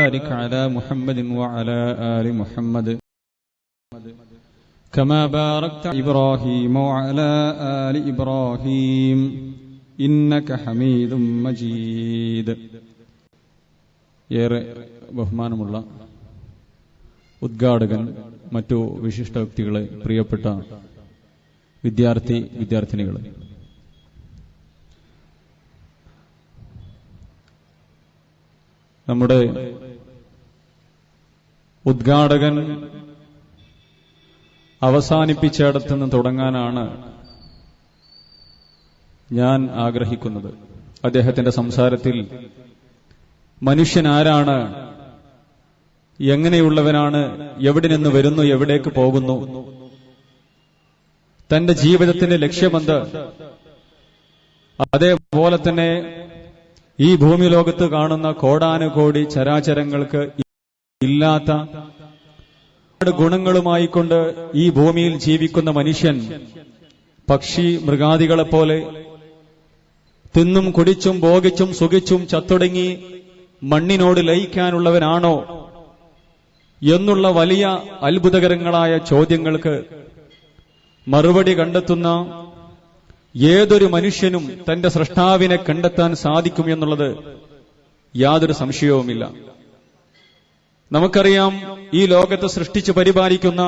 وبارك على محمد وعلى آل محمد كما باركت على إبراهيم وعلى آل إبراهيم إنك حميد مجيد. ഏറെ ബഹുമാനമുള്ള ഉദ്ഘാടകൻ, മറ്റു വിശിഷ്ട വ്യക്തികളെ, പ്രിയപ്പെട്ട വിദ്യാർത്ഥിനികളെ, നമ്മുടെ ഉദ്ഘാടകൻ അവസാനിപ്പിച്ചിടത്തു നിന്ന് തുടങ്ങാനാണ് ഞാൻ ആഗ്രഹിക്കുന്നത്. അദ്ദേഹത്തിന്റെ സംസാരത്തിൽ മനുഷ്യൻ ആരാണ്, എങ്ങനെയുള്ളവനാണ്, എവിടെ നിന്ന് വരുന്നു, എവിടേക്ക് പോകുന്നു, തന്റെ ജീവിതത്തിന്റെ ലക്ഷ്യമെന്ത്, അതേപോലെ തന്നെ ഈ ഭൂമി ലോകത്ത് കാണുന്ന കോടാനുകോടി ചരാചരങ്ങൾക്ക് ഇല്ലാത്ത ഗുണങ്ങളുമായിക്കൊണ്ട് ഈ ഭൂമിയിൽ ജീവിക്കുന്ന മനുഷ്യൻ പക്ഷി മൃഗാദികളെപ്പോലെ തിന്നും കുടിച്ചും ഭോഗിച്ചും സുഖിച്ചും ചത്തൊടുങ്ങി മണ്ണിനോട് ലയിക്കാനുള്ളവനാണോ എന്നുള്ള വലിയ അത്ഭുതകരങ്ങളായ ചോദ്യങ്ങൾക്ക് മറുപടി കണ്ടെത്തുന്ന ഏതൊരു മനുഷ്യനും തന്റെ സ്രഷ്ടാവിനെ കണ്ടെത്താൻ സാധിക്കും എന്നുള്ളത് യാതൊരു സംശയവുമില്ല. നമുക്കറിയാം, ഈ ലോകത്തെ സൃഷ്ടിച്ച് പരിപാലിക്കുന്ന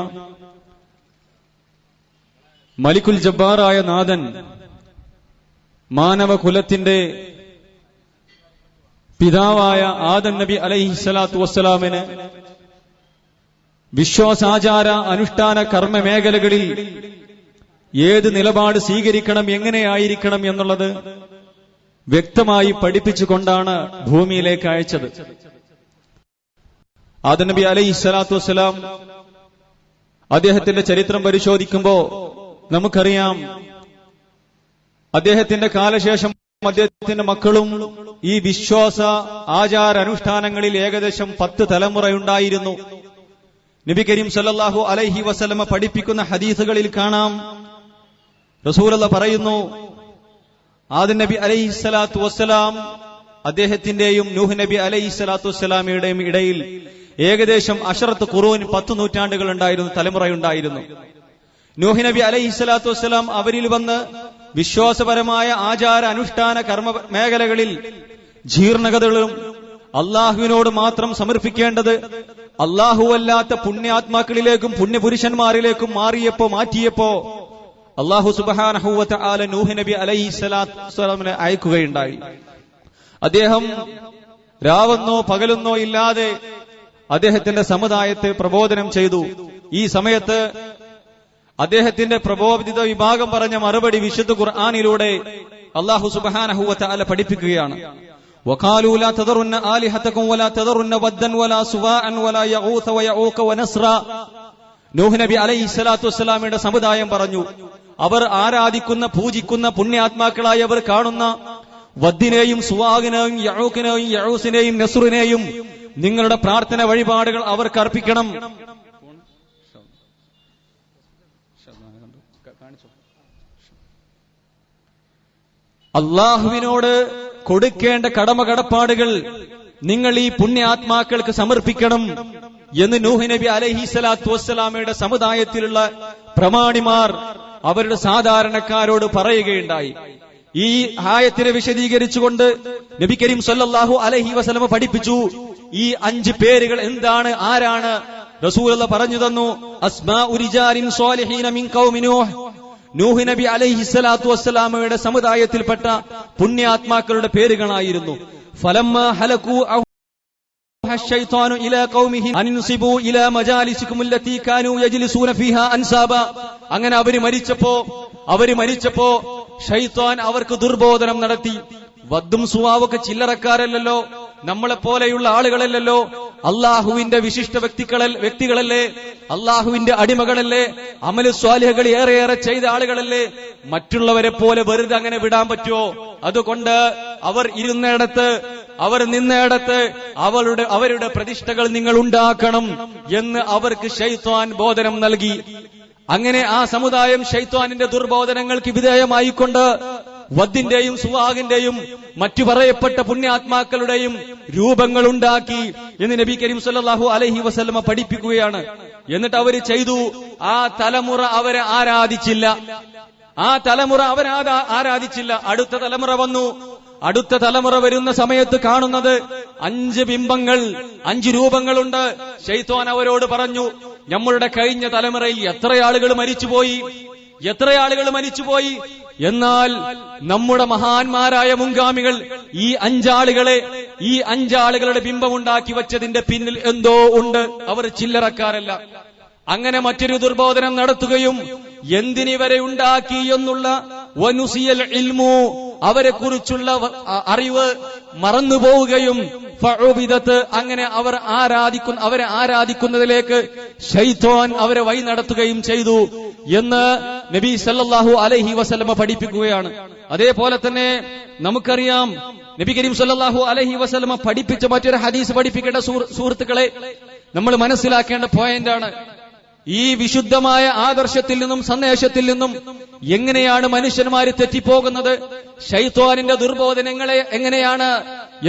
മലിക്കുൽ ജബ്ബാറായ നാഥൻ മാനവകുലത്തിന്റെ പിതാവായ ആദം നബി അലൈഹിസ്സലാത്തു വസ്സലാമിന് വിശ്വാസാചാര അനുഷ്ഠാന കർമ്മ മേഖലകളിൽ ഏത് നിലപാട് സ്വീകരിക്കണം, എങ്ങനെയായിരിക്കണം എന്നുള്ളത് വ്യക്തമായി പഠിപ്പിച്ചുകൊണ്ടാണ് ഭൂമിയിലേക്ക് അയച്ചത്. ആദം നബി അലൈഹിസ്സലാത്തു വസ്സലാം അദ്ദേഹത്തിന്റെ ചരിത്രം പരിശോധിക്കുമ്പോൾ നമുക്കറിയാം, അദ്ദേഹത്തിന്റെ കാലശേഷം അദ്ദേഹത്തിന്റെ മക്കളും ഈ വിശ്വാസ ആചാര അനുഷ്ഠാനങ്ങളിൽ ഏകദേശം 10 തലമുറയുണ്ടായിരുന്നു. നബി കരീം സല്ലല്ലാഹു അലൈഹി വസല്ലമ പഠിപ്പിക്കുന്ന ഹദീസുകളിൽ കാണാം, റസൂലുള്ളാഹി പറയുന്നു, ആദം നബി അലൈഹിസ്സലാത്തു വസ്സലാം അദ്ദേഹത്തിന്റെയും നൂഹ് നബി അലൈഹിസ്സലാത്തു വസ്സലാമയുടെയും ഇടയിൽ ഏകദേശം അശറത്ത് ഖുറൂൻ 10 നൂറ്റാണ്ടുകൾ ഉണ്ടായിരുന്നു, തലമുറയുണ്ടായിരുന്നു. നൂഹ് നബി അലൈഹിസ്സലാത്തു വസ്സലാം അവരിൽ വന്ന് വിശ്വാസപരമായ ആചാര അനുഷ്ഠാന കർമ്മ മേഖലകളിൽ ജീർണകതകളും അള്ളാഹുവിനോട് മാത്രം സമർപ്പിക്കേണ്ടത് അല്ലാഹുവല്ലാത്ത പുണ്യാത്മാക്കളിലേക്കും പുണ്യപുരുഷന്മാരിലേക്കും മാറ്റിയപ്പോ അല്ലാഹു സുബ്ഹാനഹു വ തആല നൂഹ് നബി അലൈഹിസ്സലാത്തു വസ്സലാമിനെ അയക്കുകയുണ്ടായി. അദ്ദേഹം രാവെന്നോ പകലെന്നോ ഇല്ലാതെ അദ്ദേഹത്തിന്റെ സമുദായത്തെ പ്രബോധനം ചെയ്തു. ഈ സമയത്ത് അദ്ദേഹത്തിന്റെ പ്രബോധിത വിഭാഗം പറഞ്ഞ മറുപടി വിശുദ്ധ ഖുർആനിലൂടെ അല്ലാഹു സുബ്ഹാനഹു വ തആല പഠിപ്പിക്കുകയാണ്. വഖാലൂ ലാ തദറുന്ന ആലിഹതകും വലാ തദറുന്ന വദ്ദൻ വലാ സുവാഅൻ വലാ യഊസ വയഊക വനസ്ര. നൂഹ് നബി അലൈഹിസ്സലാത്തു വസ്സലാമയുടെ സമുദായം പറഞ്ഞു, അവർ ആരാധിക്കുന്ന പൂജിക്കുന്ന പുണ്യാത്മാക്കളായി അവർ കാണുന്ന വദ്ദിനെയും സുവാഗിനെയും യഊക്കിനെയും യഊസിനെയും നസ്റിനെയും നിങ്ങളുടെ പ്രാർത്ഥന വഴിപാടുകൾ അവർക്ക് അർപ്പിക്കണം. അള്ളാഹുവിനോട് കൊടുക്കേണ്ട കടമകടപ്പാടുകൾ നിങ്ങൾ ഈ പുണ്യാത്മാക്കൾക്ക് സമർപ്പിക്കണം എന്ന് നൂഹ് നബി അലൈഹിസ്സലാത്തു വസ്സലാമയുടെ സമുദായത്തിലുള്ള പ്രമാണിമാർ അവരുടെ സാധാരണക്കാരോട് പറയുകയുണ്ടായി. ഈ ആയത്തിനെ വിശദീകരിച്ചുകൊണ്ട് നബി കരീം സല്ലല്ലാഹു അലൈഹി വസല്ലം പഠിപ്പിച്ചു, ഈ 5 പേരുകൾ എന്താണ്, ആരാണ്? റസൂലുള്ളാഹി പറഞ്ഞു തന്നു, അസ്മാഉ റിജാലിൻ സ്വാലിഹീന മിൻ ഖൗമി നൂഹ്. നൂഹ് നബി അലൈഹിസ്സലാത്തു വസ്സലാമയുടെ സമുദായത്തിൽപ്പെട്ട പുണ്യാത്മാക്കളുടെ പേരുകളായിരുന്നു. ഫലമ്മാ ഹലകൂ الشيطان الى قومه ان ينصبوا الى مجالسكم التي كانوا يجلسون فيها انسابا. അങ്ങനെ അവര് മരിച്ചപ്പോ ശൈത്താൻ അവർക്ക് ദുർബോധനം നടത്തി. വദ്ദും സുവാവൊക്കെ ചില്ലറക്കാരല്ലല്ലോ, നമ്മളെപ്പോലെയുള്ള ആളുകളല്ലല്ലോ, അള്ളാഹുവിന്റെ വിശിഷ്ട വ്യക്തികളല്ലേ, അള്ളാഹുവിന്റെ അടിമകളല്ലേ, അമലു സ്വാലിഹകൾ ഏറെയേറെ ചെയ്ത ആളുകളല്ലേ, മറ്റുള്ളവരെ പോലെ വെറുതെ അങ്ങനെ വിടാൻ പറ്റുമോ? അതുകൊണ്ട് അവർ ഇരുന്നിടത്ത്, അവർ നിന്നിടത്ത് അവരുടെ പ്രതിഷ്ഠകൾ നിങ്ങൾ ഉണ്ടാക്കണം എന്ന് അവർക്ക് ശൈത്താൻ ബോധനം നൽകി. അങ്ങനെ ആ സമുദായം ശൈത്താനിന്റെ ദുർബോധനങ്ങൾക്ക് വിധേയമായിക്കൊണ്ട് വദ്ദിന്റെയും സുവാഗിന്റെയും മറ്റു പറയപ്പെട്ട പുണ്യാത്മാക്കളുടെയും രൂപങ്ങൾ ഉണ്ടാക്കി എന്ന് നബി കരീം സല്ലല്ലാഹു അലൈഹി വസല്ലമ പഠിപ്പിക്കുകയാണ്. എന്നിട്ട് അവര് ചെയ്തു. ആ തലമുറ അവരെ ആരാധിച്ചില്ല. അടുത്ത തലമുറ വന്നു. അടുത്ത തലമുറ വരുന്ന സമയത്ത് കാണുന്നത് 5 ബിംബങ്ങൾ, 5 രൂപങ്ങളുണ്ട്. ശൈത്വാൻ അവരോട് പറഞ്ഞു, നമ്മളുടെ കഴിഞ്ഞ തലമുറയിൽ എത്ര ആളുകൾ മരിച്ചുപോയി. എന്നാൽ നമ്മുടെ മഹാന്മാരായ മുൻഗാമികൾ ഈ 5 ആളുകളുടെ ബിംബമുണ്ടാക്കി വച്ചതിന്റെ പിന്നിൽ എന്തോ ഉണ്ട്. അവർ ചില്ലറക്കാരല്ല. അങ്ങനെ മറ്റൊരു ദുർബോധനം നടത്തുകയും എന്തിനിവരെ ഉണ്ടാക്കി എന്നുള്ള വനുസിയൽ ഇൽമു, അവരെ കുറിച്ചുള്ള അറിവ് മറന്നുപോവുകയും ഫഉബിദത്ത്, അങ്ങനെ അവരെ ആരാധിക്കുന്നതിലേക്ക് ശൈത്വാൻ അവരെ വഴി നടത്തുകയും ചെയ്തു എന്ന് നബി സല്ലല്ലാഹു അലൈഹി വസല്ലമ പഠിപ്പിക്കുകയാണ്. അതേപോലെ തന്നെ നമുക്കറിയാം, നബി കരീം സല്ലല്ലാഹു അലൈഹി വസല്ലമ പഠിപ്പിച്ച മറ്റൊരു ഹദീസ് പഠിപ്പിക്കേണ്ട സുഹൃത്തുക്കളെ, നമ്മൾ മനസ്സിലാക്കേണ്ട പോയിന്റാണ്. ഈ വിശുദ്ധമായ ആദർശത്തിൽ നിന്നും സന്ദേശത്തിൽ നിന്നും എങ്ങനെയാണ് മനുഷ്യന്മാര് തെറ്റിപ്പോകുന്നത്, ശൈത്വാനിന്റെ ദുർബോധനങ്ങളെ എങ്ങനെയാണ്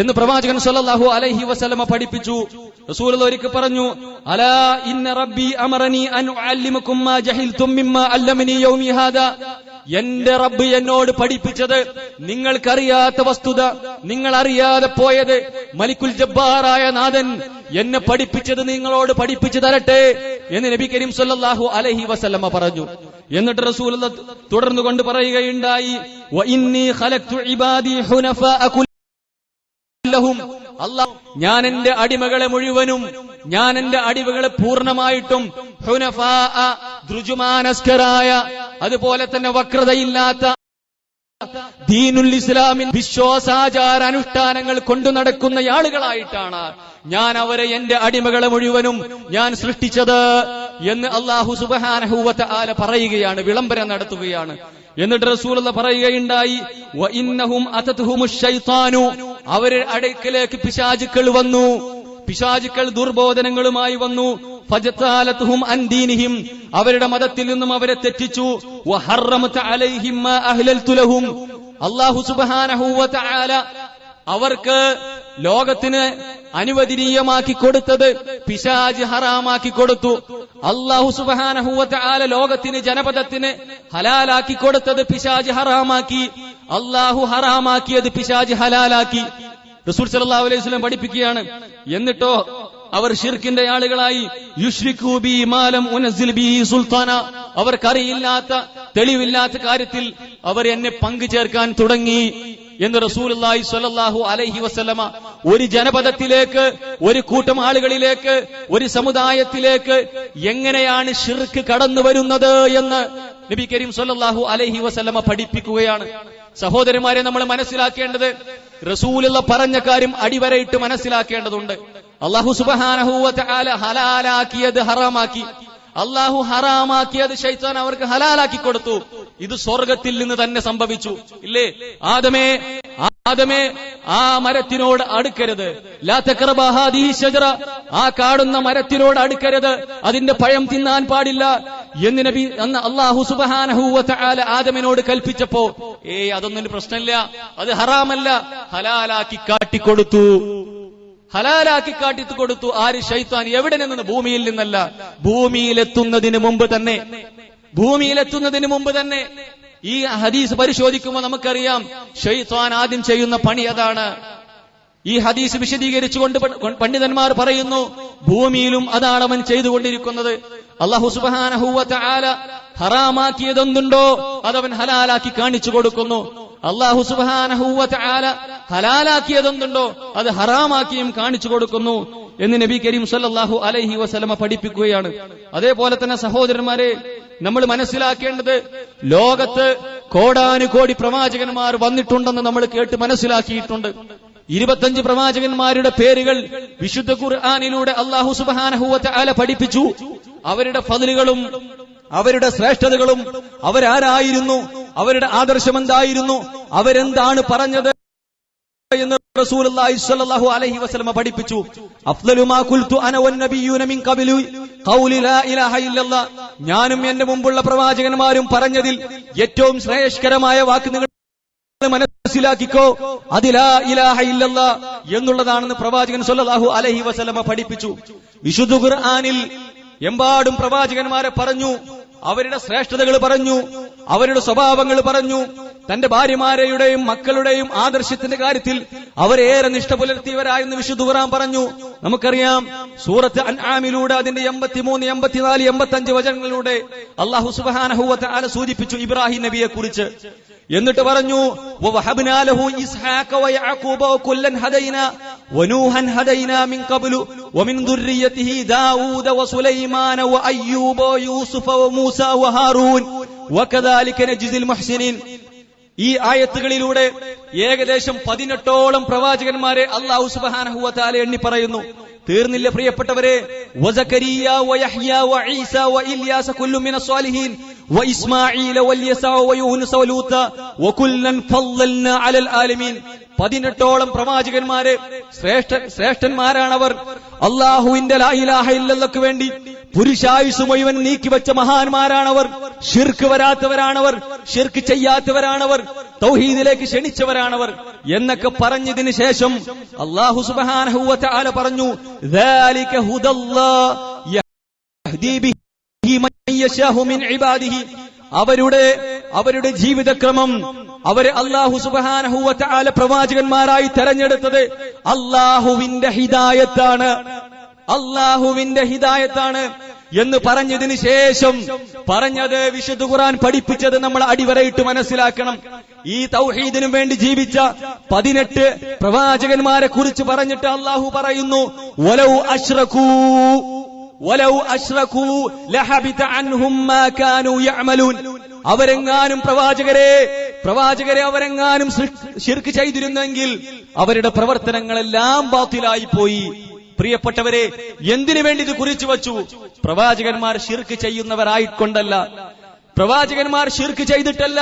എന്ന് പ്രവാചകൻ സല്ലല്ലാഹു അലൈഹി വസല്ലമ പഠിപ്പിച്ചു. റസൂലുള്ളാഹി ഒരിക്കൽ പറഞ്ഞു, അലാ ഇന്ന റബ്ബി അമറനി അൻ ഉഅല്ലിമകും മാ ജഹിൽതും മിമ്മാ അല്ലമനി യൗമി ഹാദാ. എന്റെ റബ്ബ് എന്നോട് പഠിപ്പിച്ചത്, നിങ്ങൾക്കറിയാത്ത വസ്തുത, നിങ്ങൾ അറിയാതെ പോയത്, മലിക്കുൽ ജബ്ബാറായ നാഥൻ എന്നെ പഠിപ്പിച്ചത് നിങ്ങളോട് പഠിപ്പിച്ചു തരട്ടെ എന്ന് നബി കരീം സല്ലല്ലാഹു അലൈഹി വസല്ലമ പറഞ്ഞു. എന്നിട്ട് റസൂലുള്ളാഹി തുടർന്നുകൊണ്ട് പറയുകയുണ്ടായി, വ ഇന്നി ഖലഖ്തു ഇബാദി ഹുനഫാഅ കുല്ലഹും. അല്ലാഹ്, ഞാൻ എന്റെ അടിമകളെ പൂർണ്ണമായിട്ടും ഹുനഫാഅ, ദ്രുജുമാനസ്കരായ, അതുപോലെ തന്നെ വക്രതയില്ലാത്ത ദീനുൽ ഇസ്ലാമിൻ വിശ്വാസാചാര അനുഷ്ഠാനങ്ങൾ കൊണ്ടു നടക്കുന്ന ആളുകളായിട്ടാണ് ഞാൻ അവരെ, എന്റെ അടിമകളെ മുഴുവനും ഞാൻ സൃഷ്ടിച്ചത് എന്ന് അല്ലാഹു സുബ്ഹാനഹു വ തആല പറയുകയാണ്, വിളംബരം നടത്തുകയാണ്. എന്നിട്ട് റസൂലുള്ളാഹി പറയുകയുണ്ടായി, വ ഇന്നഹും അതതുഹുമുശ് ശൈത്താനു. അവരുടെ അടുക്കലേക്ക് പിശാചുക്കൾ ദുർബോധനങ്ങളുമായി വന്നു. ഫജതാലതുഹും അൻ ദീനിഹിം, അവരുടെ മതത്തിൽ നിന്നും അവരെ തെറ്റിച്ചു. വഹറമത അലൈഹിം മാ അഹ്ലൽതു ലഹും. അല്ലാഹു സുബ്ഹാനഹു വ തആല അവർക്ക് ലോകത്തിന് അനുവദനീയമാക്കി കൊടുത്തത് പിശാച് ഹറാമാക്കി കൊടുത്തു. അല്ലാഹു സുബ്ഹാനഹു വ തആല ലോകത്തിന്, ജനപദത്തിന് ഹലാലാക്കി കൊടുത്തത് പിശാച് ഹറാമാക്കി. അല്ലാഹു ഹറാമാക്കിയത് പിശാച് ഹലാലാക്കി. റസൂൽ സല്ലല്ലാഹു അലൈഹി വസല്ലം പഠിപ്പിക്കുകയാണ്. എന്നിട്ടോ അവർ ശിർക്കിന്റെ ആളുകളായി, യുശ്രികൂ ബി മാ ലം ഉനസ്സിൽ ബിഹി സുൽത്താന. അവർക്കറിയില്ലാത്ത, തെളിവില്ലാത്ത കാര്യത്തിൽ അവർ എന്നെ പങ്കു ചേർക്കാൻ തുടങ്ങി എന്ന് റസൂലുള്ളാഹി സ്വല്ലല്ലാഹു അലൈഹി വസല്ലമ ഒരു ജനപദത്തിലേക്ക്, ഒരു കൂട്ടം ആളുകളിലേക്ക്, ഒരു സമുദായത്തിലേക്ക് എങ്ങനെയാണ് ശിർക്ക് കടന്നു വരുന്നത് എന്ന് നബി കരീം സ്വല്ലല്ലാഹു അലൈഹി വസല്ലമ പഠിപ്പിക്കുകയാണ്. സഹോദരന്മാരെ, നമ്മൾ മനസ്സിലാക്കേണ്ടത്, റസൂലുള്ളാഹി പറഞ്ഞ കാര്യം അടിവരയിട്ട് മനസ്സിലാക്കേണ്ടതുണ്ട്. അല്ലാഹു സുബ്ഹാനഹു വ തആല ഹലാലാക്കിയത് ഹറാമാക്കി, അല്ലാഹു ഹറാമാക്കിയത് ശൈത്താൻ അവർക്ക് ഹലാലാക്കി കൊടുത്തു. ഇത് സ്വർഗത്തിൽ നിന്ന് തന്നെ സംഭവിച്ചു, ഇല്ലേ? ആദമേ ആ മരത്തിനോട് അടുക്കരുത്, ലാ തഖറബ ഹാദിഹി ശജറ, ആ കാണുന്ന മരത്തിനോട് അടുക്കരുത്, അതിന്റെ പഴം തിന്നാൻ പാടില്ല എന്ന് നബി അല്ലാഹു സുബ്ഹാനഹു വ തആല ആദമിനോട് കൽപ്പിച്ചപ്പോ, അതൊന്നും പ്രശ്നമില്ല, അത് ഹറാമല്ല, ഹലാലാക്കി കാട്ടിക്കൊടുത്തു. ആര്? ശൈത്താൻ. എവിടെ നിന്ന്? ഭൂമിയിൽ നിന്നല്ല, ഭൂമിയിലെത്തുന്നതിന് മുമ്പ് തന്നെ ഈ ഹദീസ് പരിശോധിക്കുമ്പോൾ നമുക്കറിയാം, ശൈത്താൻ ആദ്യം ചെയ്യുന്ന പണി അതാണ്. ഈ ഹദീസ് വിശദീകരിച്ചുകൊണ്ട് പണ്ഡിതന്മാർ പറയുന്നു, ഭൂമിയിലും അതാണ് അവൻ ചെയ്തുകൊണ്ടിരിക്കുന്നത്. അല്ലാഹു സുബ്ഹാനഹു വ തആല ഹറാമാക്കിയതെന്തുണ്ടോ അതവൻ ഹലാലാക്കി കാണിച്ചു കൊടുക്കുന്നു. അല്ലാഹു സുബ്ഹാനഹു വ തആല ഹലാലാക്കിയതെന്തുണ്ടോ അത് ഹറാമാക്കിയും കാണിച്ചു കൊടുക്കുന്നു എന്ന് നബി കരീം സല്ലല്ലാഹു അലൈഹി വസല്ലമ പഠിപ്പിക്കുകയാണ്. അതേപോലെ തന്നെ സഹോദരന്മാരെ, നമ്മൾ മനസ്സിലാക്കേണ്ടത്, ലോകത്ത് കോടാനുകോടി പ്രവാചകന്മാർ വന്നിട്ടുണ്ടെന്ന് നമ്മൾ കേട്ട് മനസ്സിലാക്കിയിട്ടുണ്ട്. 25 പ്രവാചകന്മാരുടെ പേരുകൾ വിശുദ്ധ ഖുർആനിലൂടെ അല്ലാഹു സുബ്ഹാനഹു വ തആല പഠിപ്പിച്ചു. അവരുടെ ഫദ്ലുകളും അവരുടെ ശ്രേഷ്ഠതകളും, അവരാരായിരുന്നു, അവരുടെ ആദർശം എന്തായിരുന്നു, അവരെന്താണ് പറഞ്ഞത് എന്ന് റസൂലുള്ളാഹി സ്വല്ലല്ലാഹു അലൈഹി വസല്ലം പഠിപ്പിച്ചു. അഫ്ളലു മാ ഖുൽതു അന വന്നബിയ്യൂന മിൻ ഖബ്ലു ഖൗലി ലാ ഇലാഹ ഇല്ലല്ലാഹ്. ഞാനും എന്റെ മുമ്പുള്ള പ്രവാചകന്മാരും പറഞ്ഞതിൽ ഏറ്റവും ശ്രേഷ്ഠകരമായ വാക്ക് നിങ്ങൾ മനസ്സിലാക്കിക്കോ, അതിലാ ഇലാഹ ഇല്ലല്ലാഹ് എന്നുള്ളതാണെന്ന് പ്രവാചകൻ സ്വല്ലല്ലാഹു അലൈഹി വസല്ലമ പഠിപ്പിച്ചു. വിശുദ്ധ ഖുർആനിൽ എമ്പാടും പ്രവാചകന്മാരെ പറഞ്ഞു, അവരുടെ ശ്രേഷ്ഠതകൾ പറഞ്ഞു, അവരുടെ സ്വഭാവങ്ങൾ പറഞ്ഞു, തന്റെ ഭാര്യമാരെയും മക്കളുടെയും ആദർശത്തിന്റെ കാര്യത്തിൽ അവരേറെ നിഷ്ഠ പുലർത്തിയവരായെന്ന് വിശുദ്ധ ഖുർആൻ പറഞ്ഞു. നമുക്കറിയാം, സൂറത്ത് അൻആമിലൂടെ അതിന്റെ 83, 84, 85 വചനങ്ങളിലൂടെ അല്ലാഹു സുബ്ഹാനഹു വ തആല സൂചിപ്പിച്ചു ഇബ്രാഹിം നബിയെ കുറിച്ച്. എന്നിട്ട് പറഞ്ഞു, വവഹബ്നാ ലഹു ഇസ്ഹാഖ വയഅഖൂബ വകുല്ലൻ ഹദൈനാ വനൂഹൻ ഹദൈനാ മിൻ ഖബ്ലു വമിൻ ദുർരിയ്യതിഹി ദാവൂദ വസുലൈമാന വഅയ്യൂബ വയൂസുഫ വമൂസ വഹാറൂൻ വകദാലിക നജ്സിൽ മുഹ്സിനീൻ. ഈ ആയത്തുകളിലൂടെ ഏകദേശം 18ഓളം പ്രവാചകന്മാരെ അല്ലാഹു സുബ്ഹാനഹു വ തആല എണ്ണി പറയുന്നു. തീർന്നില്ല പ്രിയപ്പെട്ടവരെ. വസകരിയ വയഹ്യ വഈസ വഇല്യാസ കുല്ലു മിനസ് സ്വാലിഹീൻ വഇസ്മാഈല വൽയസ വയൂനുസ വലൂത വകുല്ലൻ ഫളൽനാ അലൽ ആലമീൻ. 18ഓളം പ്രവാചകന്മാരെ ശ്രേഷ്ഠന്മാരാണവർ. അല്ലാഹുവിന്റെ ലാ ഇലാഹ ഇല്ലല്ലാഹ്ക്ക് വേണ്ടി പുരുഷായുസ് മുഴുവൻ നീക്കിവെച്ച മഹാന്മാരാണവർ. ശിർക്ക് വരാത്തവരാണവർ, ശിർക്ക് ചെയ്യാത്തവരാണവർ, തൗഹീദിലേക്ക് ക്ഷണിച്ചവരാണവർ എന്നൊക്കെ പറഞ്ഞതിന് ശേഷം അല്ലാഹു സുബ്ഹാനഹു വ തആല പറഞ്ഞു, ദാലിക ഹുദല്ലാഹ് യഹ്ദീ ബിഹി മൻ യശാഉ മിൻ ഇബാദിഹി. അവരുടെ ജീവിതക്രമം അവരെ അല്ലാഹു സുബ്ഹാനഹു വ തആല പ്രവാചകന്മാരായി തെരഞ്ഞെടുത്തത് അല്ലാഹുവിന്റെ ഹിദായത്താണ്, അല്ലാഹുവിന്റെ ഹിദായത്താണ് എന്ന് പറഞ്ഞതിന് ശേഷം പറഞ്ഞത് വിശുദ്ധ ഖുർആൻ പഠിപ്പിച്ചത് നമ്മൾ അടിവരയിട്ട് മനസ്സിലാക്കണം. ഈ തൗഹീദിനു വേണ്ടി ജീവിച്ച 18 പ്രവാചകന്മാരെ കുറിച്ച് പറഞ്ഞിട്ട് അല്ലാഹു പറയുന്നു, വലൗ അശ്റകൂ ലഹബിത അൻഹും മാ കാനൂ യഅമലൂൻ. അവരെങ്ങാനും പ്രവാചകരെ അവരെങ്ങാനും ശിർക്ക് ചെയ്തിരുന്നെങ്കിൽ അവരുടെ പ്രവർത്തനങ്ങളെല്ലാം ബാത്തിലായി പോയി. പ്രിയപ്പെട്ടവരെ, എന്തിനു വേണ്ടി ഇത് കുറിച്ചു വച്ചു? പ്രവാചകന്മാർ ശിർക്ക് ചെയ്യുന്നവരായിക്കൊണ്ടല്ല, പ്രവാചകന്മാർ ശിർക്ക് ചെയ്തിട്ടല്ല.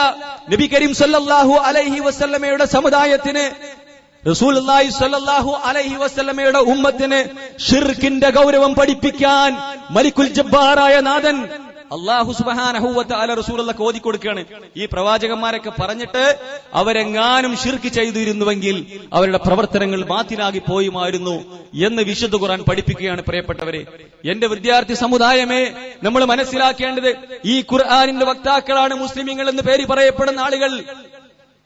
നബി കരീം സല്ലല്ലാഹു അലൈഹി വസല്ലമയുടെ സമുദായത്തിന്, റസൂലുള്ളാഹി സ്വല്ലല്ലാഹു അലൈഹി വസല്ലമയുടെ ഉമ്മത്തിന് ശിർക്കിന്റെ ഗൗരവം പഠിപ്പിക്കാൻ മലിക്കുൽ ജബ്ബാറായ നാഥൻ അല്ലാഹു സുബ്ഹാനഹു വ തആല റസൂലുള്ളാഹിക്ക് ഓതി കൊടുക്കുകയാണ്. ഈ പ്രവാചകന്മാരൊക്കെ പറഞ്ഞിട്ട് അവരെങ്ങാനും ശിർക്ക് ചെയ്തിരുന്നുവെങ്കിൽ അവരുടെ പ്രവർത്തനങ്ങൾ ബാത്തിലാകി പോയുമായിരുന്നു എന്ന് വിശുദ്ധ ഖുർആൻ പഠിപ്പിക്കുകയാണ്. പ്രിയപ്പെട്ടവരെ, എന്റെ വിദ്യാർത്ഥി സമുദായമേ, നമ്മൾ മനസ്സിലാക്കേണ്ടത് ഈ ഖുർആനിന്റെ വക്താക്കളാണ് മുസ്ലിമീങ്ങൾ എന്ന് പേര് പറയപ്പെടുന്ന ആളുകൾ.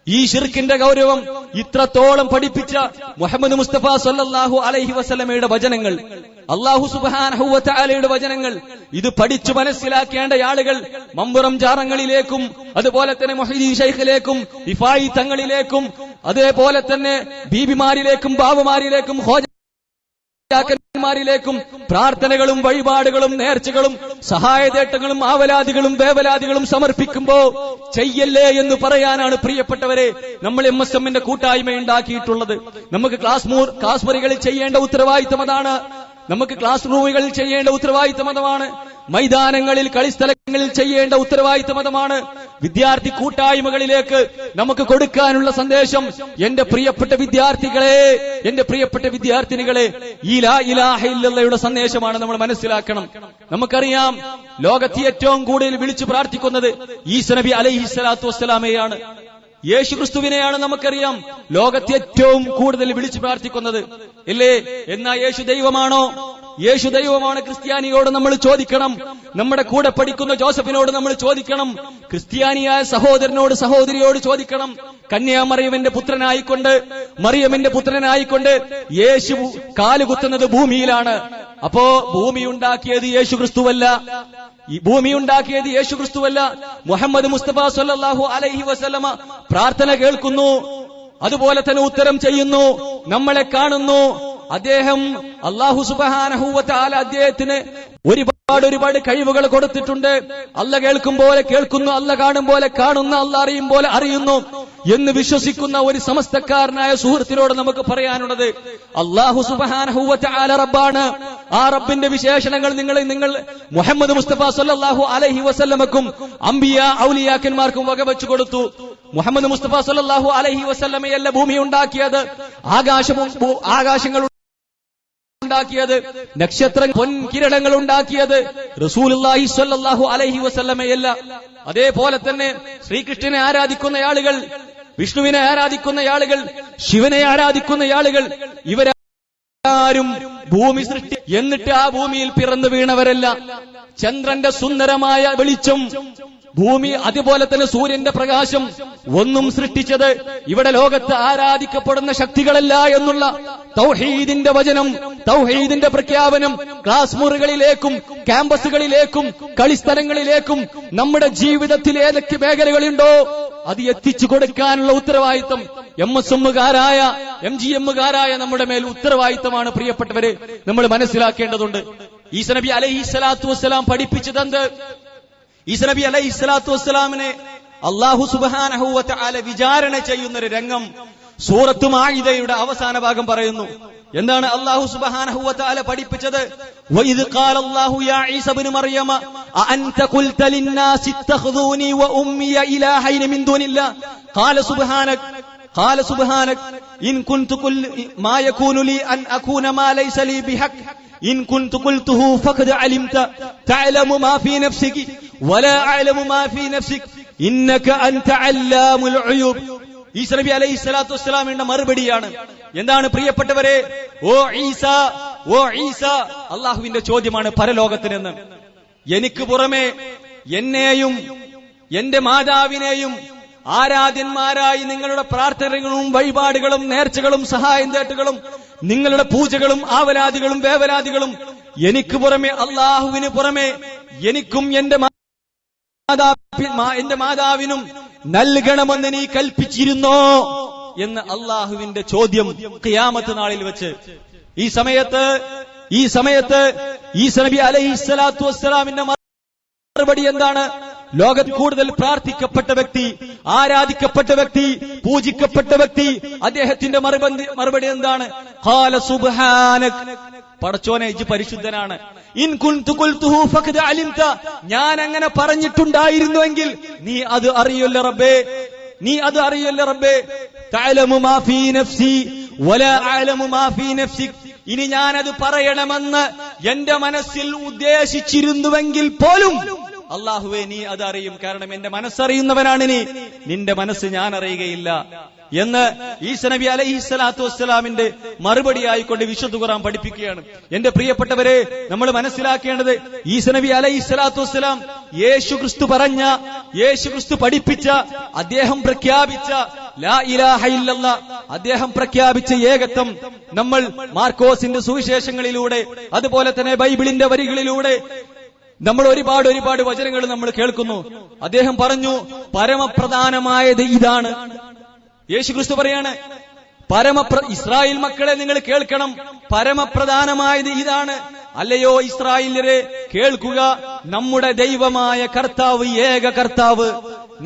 ഈ ശിർക്കിന്റെ ഗൗരവം ഇത്രത്തോളം പഠിപ്പിച്ച മുഹമ്മദ് മുസ്തഫ സല്ലല്ലാഹു അലൈഹി വസല്ലമയുടെ വചനങ്ങൾ, അല്ലാഹു സുബ്ഹാനഹു വ തആലയുടെ വചനങ്ങൾ, ഇത് പഠിച്ചു മനസ്സിലാക്കേണ്ട ആളുകൾ മമ്പുറം ജാറങ്ങളിലേക്കും അതുപോലെ തന്നെ മുഹീദ്ദീൻ ശൈഖിലേക്കും റിഫായി തങ്ങളിലേക്കും അതേപോലെ തന്നെ ബീബിമാരിലേക്കും ബാവമാരിലേക്കും ാരിലേക്കും പ്രാർത്ഥനകളും വഴിപാടുകളും നേർച്ചകളും സഹായതേട്ടങ്ങളും ആവലാദികളും വേവലാദികളും സമർപ്പിക്കുമ്പോ ചെയ്യല്ലേ എന്ന് പറയാനാണ് പ്രിയപ്പെട്ടവരെ നമ്മൾ MSMന്റെ കൂട്ടായ്മ ഉണ്ടാക്കിയിട്ടുള്ളത്. നമുക്ക് ക്ലാസ് മുറികളിൽ ചെയ്യേണ്ട ഉത്തരവാദിത്തം അതാണ്. നമുക്ക് ക്ലാസ് റൂമുകളിൽ ചെയ്യേണ്ട ഉത്തരവാദിത്തം അതാണ്. മൈതാനങ്ങളിൽ കളിസ്ഥലങ്ങളിൽ ചെയ്യേണ്ട ഉത്തരവാദിത്തം അതാണ്. വിദ്യാർത്ഥി കൂട്ടായ്മകളിലേക്ക് നമുക്ക് കൊടുക്കാനുള്ള സന്ദേശം, എന്റെ പ്രിയപ്പെട്ട വിദ്യാർത്ഥികളെ, എന്റെ പ്രിയപ്പെട്ട വിദ്യാർത്ഥിനികളെ, ഈ ലാ ഇലാഹ ഇല്ലല്ലാഹയുടെ സന്ദേശമാണ് നമ്മൾ മനസ്സിലാക്കണം. നമുക്കറിയാം, ലോകത്ത് ഏറ്റവും കൂടുതൽ വിളിച്ചു പ്രാർത്ഥിക്കുന്നത് ഈസാ നബി അലൈഹിസ്സലാത്തു വസ്സലാമയാണ്, യേശുക്രിസ്തുവിനെയാണ്. നമുക്കറിയാം, ലോകത്ത് ഏറ്റവും കൂടുതൽ വിളിച്ചു പ്രാർത്ഥിക്കുന്നത്, ഇല്ലേ? എന്നാ യേശു ദൈവമാണോ? യേശു ദൈവമാണ്. ക്രിസ്ത്യാനിയോട് നമ്മൾ ചോദിക്കണം, നമ്മുടെ കൂടെ പഠിക്കുന്ന ജോസഫിനോട് നമ്മൾ ചോദിക്കണം, ക്രിസ്ത്യാനിയായ സഹോദരനോട് സഹോദരിയോട് ചോദിക്കണം. കന്യാമറിയമിന്റെ പുത്രനായിക്കൊണ്ട് യേശു കാലുകുത്തുന്നത് ഭൂമിയിലാണ്. അപ്പോ ഭൂമി ഉണ്ടാക്കിയത് യേശുക്രിസ്തുവല്ല, മുഹമ്മദ് മുസ്തഫ സല്ലല്ലാഹു അലൈഹി വസല്ലമ പ്രാർത്ഥന കേൾക്കുന്നു, അതുപോലെ തന്നെ ഉത്തരം ചെയ്യുന്നു, നമ്മളെ കാണുന്നു. അദ്ദേഹം അല്ലാഹു സുബ്ഹാനഹു വ തആല അദ്ദേഹത്തിന് ഒരുപാട് കഴിവുകൾ കൊടുത്തിട്ടുണ്ട്. അല്ല കേൾക്കും പോലെ കേൾക്കുന്നു, അല്ല കാണും പോലെ കാണുന്ന, അല്ല അറിയും പോലെ അറിയുന്നു എന്ന് വിശ്വസിക്കുന്ന ഒരു സമസ്തക്കാരനായ സുഹൃത്തിനോട് നമുക്ക് പറയാനുള്ളത്, അല്ലാഹു സുബ്ഹാനഹു വ തആല റബ്ബാണ്. ആ റബ്ബിന്റെ വിശേഷണങ്ങൾ നിങ്ങൾ മുഹമ്മദ് മുസ്തഫ സല്ലല്ലാഹു അലൈഹി വസല്ലമക്കും അംബിയ ഔലിയാക്കന്മാർക്കും വകവെച്ചു കൊടുത്തു. മുഹമ്മദ് മുസ്തഫ സല്ലല്ലാഹു അലൈഹി വസല്ലമയല്ല ഭൂമി ഉണ്ടാക്കിയത്, ആകാശങ്ങൾ ഉണ്ടാക്കിയത്, നക്ഷത്ര പൊൻകിരണങ്ങൾ ഉണ്ടാക്കിയത് റസൂലുള്ളാഹി സ്വല്ലല്ലാഹു അലൈഹി വസല്ലമയല്ല. അതേപോലെ തന്നെ ശ്രീകൃഷ്ണനെ ആരാധിക്കുന്ന ആളുകൾ വിഷ്ണുവിനെ ആരാധിക്കുന്ന ആളുകൾ, ശിവനെ ആരാധിക്കുന്ന ആളുകൾ, ഇവരാരും ഭൂമി സൃഷ്ടി എന്നിട്ട് ആ ഭൂമിയിൽ പിറന്നു വീണവരല്ല. ചന്ദ്രന്റെ സുന്ദരമായ വെളിച്ചം, ഭൂമി, അതുപോലെ തന്നെ സൂര്യന്റെ പ്രകാശം ഒന്നും സൃഷ്ടിച്ചത് ഇവിടെ ലോകത്ത് ആരാധിക്കപ്പെടുന്ന ശക്തികളല്ല എന്നുള്ള തൗഹീദിന്റെ വചനം, തൗഹീദിന്റെ പ്രഖ്യാപനം ക്ലാസ് മുറികളിലേക്കും ക്യാമ്പസുകളിലേക്കും കളിസ്ഥലങ്ങളിലേക്കും നമ്മുടെ ജീവിതത്തിൽ ഏതൊക്കെ മേഖലകളുണ്ടോ അത് എത്തിച്ചു കൊടുക്കാനുള്ള ഉത്തരവാദിത്വം MSMകാരായ MGMകാരായ നമ്മുടെ മേൽ ഉത്തരവാദിത്വമാണ്. പ്രിയപ്പെട്ടവരെ, നമ്മൾ മനസ്സിലാക്കേണ്ടതുണ്ട്. ഈസാ നബി അലൈഹിസ്സലാത്തു വസ്സലാം പഠിപ്പിച്ചതെന്ത്? ഈസാ നബി അലൈഹിസ്സലാത്തു വസ്സലാമിനെ അല്ലാഹു സുബ്ഹാനഹു വ തആല വിചാരണ ചെയ്യുന്നൊരു രംഗം സൂറത്ത് മാഇദയുടെ അവസാന ഭാഗം പറയുന്നു. എന്താണ് അല്ലാഹു സുബ്ഹാനഹു വ തആല പഠിപ്പിച്ചത്? വഇദ് ഖാല അല്ലാഹു യാ ഈസാ ഇബ്നു മർയമ അഅൻത ഖുൽത ലിന്നാസി ഇത്തഖദൂനി വ ഉമ്മിയ ഇലാഹൈന മിൻ ദൂനില്ലാഹ് ഖാല സുബ്ഹാനക ഇൻ കുൻതു ഖുൽ മാ യകൂനു ലി അൻ അകൂന മാ ലൈസ ലി ബിഹഖ് ഇൻ കുൻതു ഖുൽതുഹു ഫഖദ് അലിംത തഅലമു മാ ഫീ നഫ്സിക വലാ അഅലമു മാ ഫീ നഫ്സിക ഇന്നക അൻത അല്ലാമുൽ ഉയൂബ്. ഈസാ നബി അലൈഹിസ്സലാത്തു വസ്സലാമിന്റെ മറുപടിയാണ്. എന്താണ് പ്രിയപ്പെട്ടവരെ? ഓ ഈസാ, അള്ളാഹുവിന്റെ ചോദ്യമാണ് പരലോകത്തിനെന്ന്. എനിക്ക് പുറമെ എന്നെയും എന്റെ മാതാവിനെയും ആരാധ്യന്മാരായി നിങ്ങളുടെ പ്രാർത്ഥനകളും വഴിപാടുകളും നേർച്ചകളും സഹായം തേട്ടുകളും നിങ്ങളുടെ പൂജകളും ആവലാദികളും വേവലാദികളും എനിക്ക് പുറമെ, അള്ളാഹുവിന് പുറമെ എനിക്കും എന്റെ മാതാവിനും നൽകണമെന്ന് നീ കൽപ്പിച്ചിരുന്നോ എന്ന് അള്ളാഹുവിന്റെ ചോദ്യം ഖിയാമത്ത് നാളിൽ വെച്ച്. ഈ സമയത്ത് ഈസാ നബി അലൈഹിസ്സലാത്തു വസ്സലാമിന്റെ മറുപടി എന്താണ്? ലോകത്ത് കൂടുതൽ പ്രാർത്ഥിക്കപ്പെട്ട വ്യക്തി, ആരാധിക്കപ്പെട്ട വ്യക്തി, പൂജിക്കപ്പെട്ട വ്യക്തി, അദ്ദേഹത്തിന്റെ മറുപടി എന്താണ്? ഖാല സുബ്ഹാനക, പടച്ചോനെ ഇജ്ജ് പരിശുദ്ധനാണ്. ഇൻ കുൻതു ഖുൽതുഹു ഫഖദ് അലിംത, ഞാൻ അങ്ങനെ പറഞ്ഞിട്ടുണ്ടായിരുന്നുവെങ്കിൽ നീ അത് അറിയല്ലോ റബ്ബേ, നീ അത് അറിയല്ലോ റബ്ബേ. തഅലമു മാ ഫീ നഫ്സി വലാ അഅലമു മാ ഫീ നഫ്സിക, ഇനി ഞാനത് പറയണമെന്ന് എന്റെ മനസ്സിൽ ഉദ്ദേശിച്ചിരുന്നുവെങ്കിൽ പോലും അല്ലാഹുവേ നീ അത് അറിയും, കാരണം എന്റെ മനസ്സറിയുന്നവനാണ് നീ, നിന്റെ മനസ്സ് ഞാൻ അറിയുകയില്ല എന്ന് ഈസാ നബി അലൈഹിസ്സലാത്തു വസ്സലാമിന്റെ മറുപടിയായിക്കൊണ്ട് വിശുദ്ധ ഖുർആൻ പഠിപ്പിക്കുകയാണ്. എന്റെ പ്രിയപ്പെട്ടവരെ, നമ്മൾ മനസ്സിലാക്കേണ്ടത് ഈസാ നബി അലൈഹിസ്സലാത്തു വസ്സലാം യേശുക്രിസ്തു പറഞ്ഞ, യേശുക്രിസ്തു പഠിപ്പിച്ച, അദ്ദേഹം പ്രഖ്യാപിച്ച ലാ ഇലാഹ ഇല്ലല്ലാഹ്, അദ്ദേഹം പ്രഖ്യാപിച്ച ഏകത്വം നമ്മൾ മാർക്കോസിന്റെ സുവിശേഷങ്ങളിലൂടെ അതുപോലെ തന്നെ ബൈബിളിന്റെ വരികളിലൂടെ നമ്മൾ ഒരുപാട് വചനങ്ങൾ നമ്മൾ കേൾക്കുന്നു. അദ്ദേഹം പറഞ്ഞു പരമപ്രധാനമായത് ഇതാണ്. യേശുക്രിസ്തു പറയാണ്, ഇസ്രായേൽ മക്കളെ നിങ്ങൾ കേൾക്കണം, പരമപ്രധാനമായത് ഇതാണ്. അല്ലയോ ഇസ്രായേല്യരെ, കേൾക്കുക, നമ്മുടെ ദൈവമായ കർത്താവ് ഏക കർത്താവ്,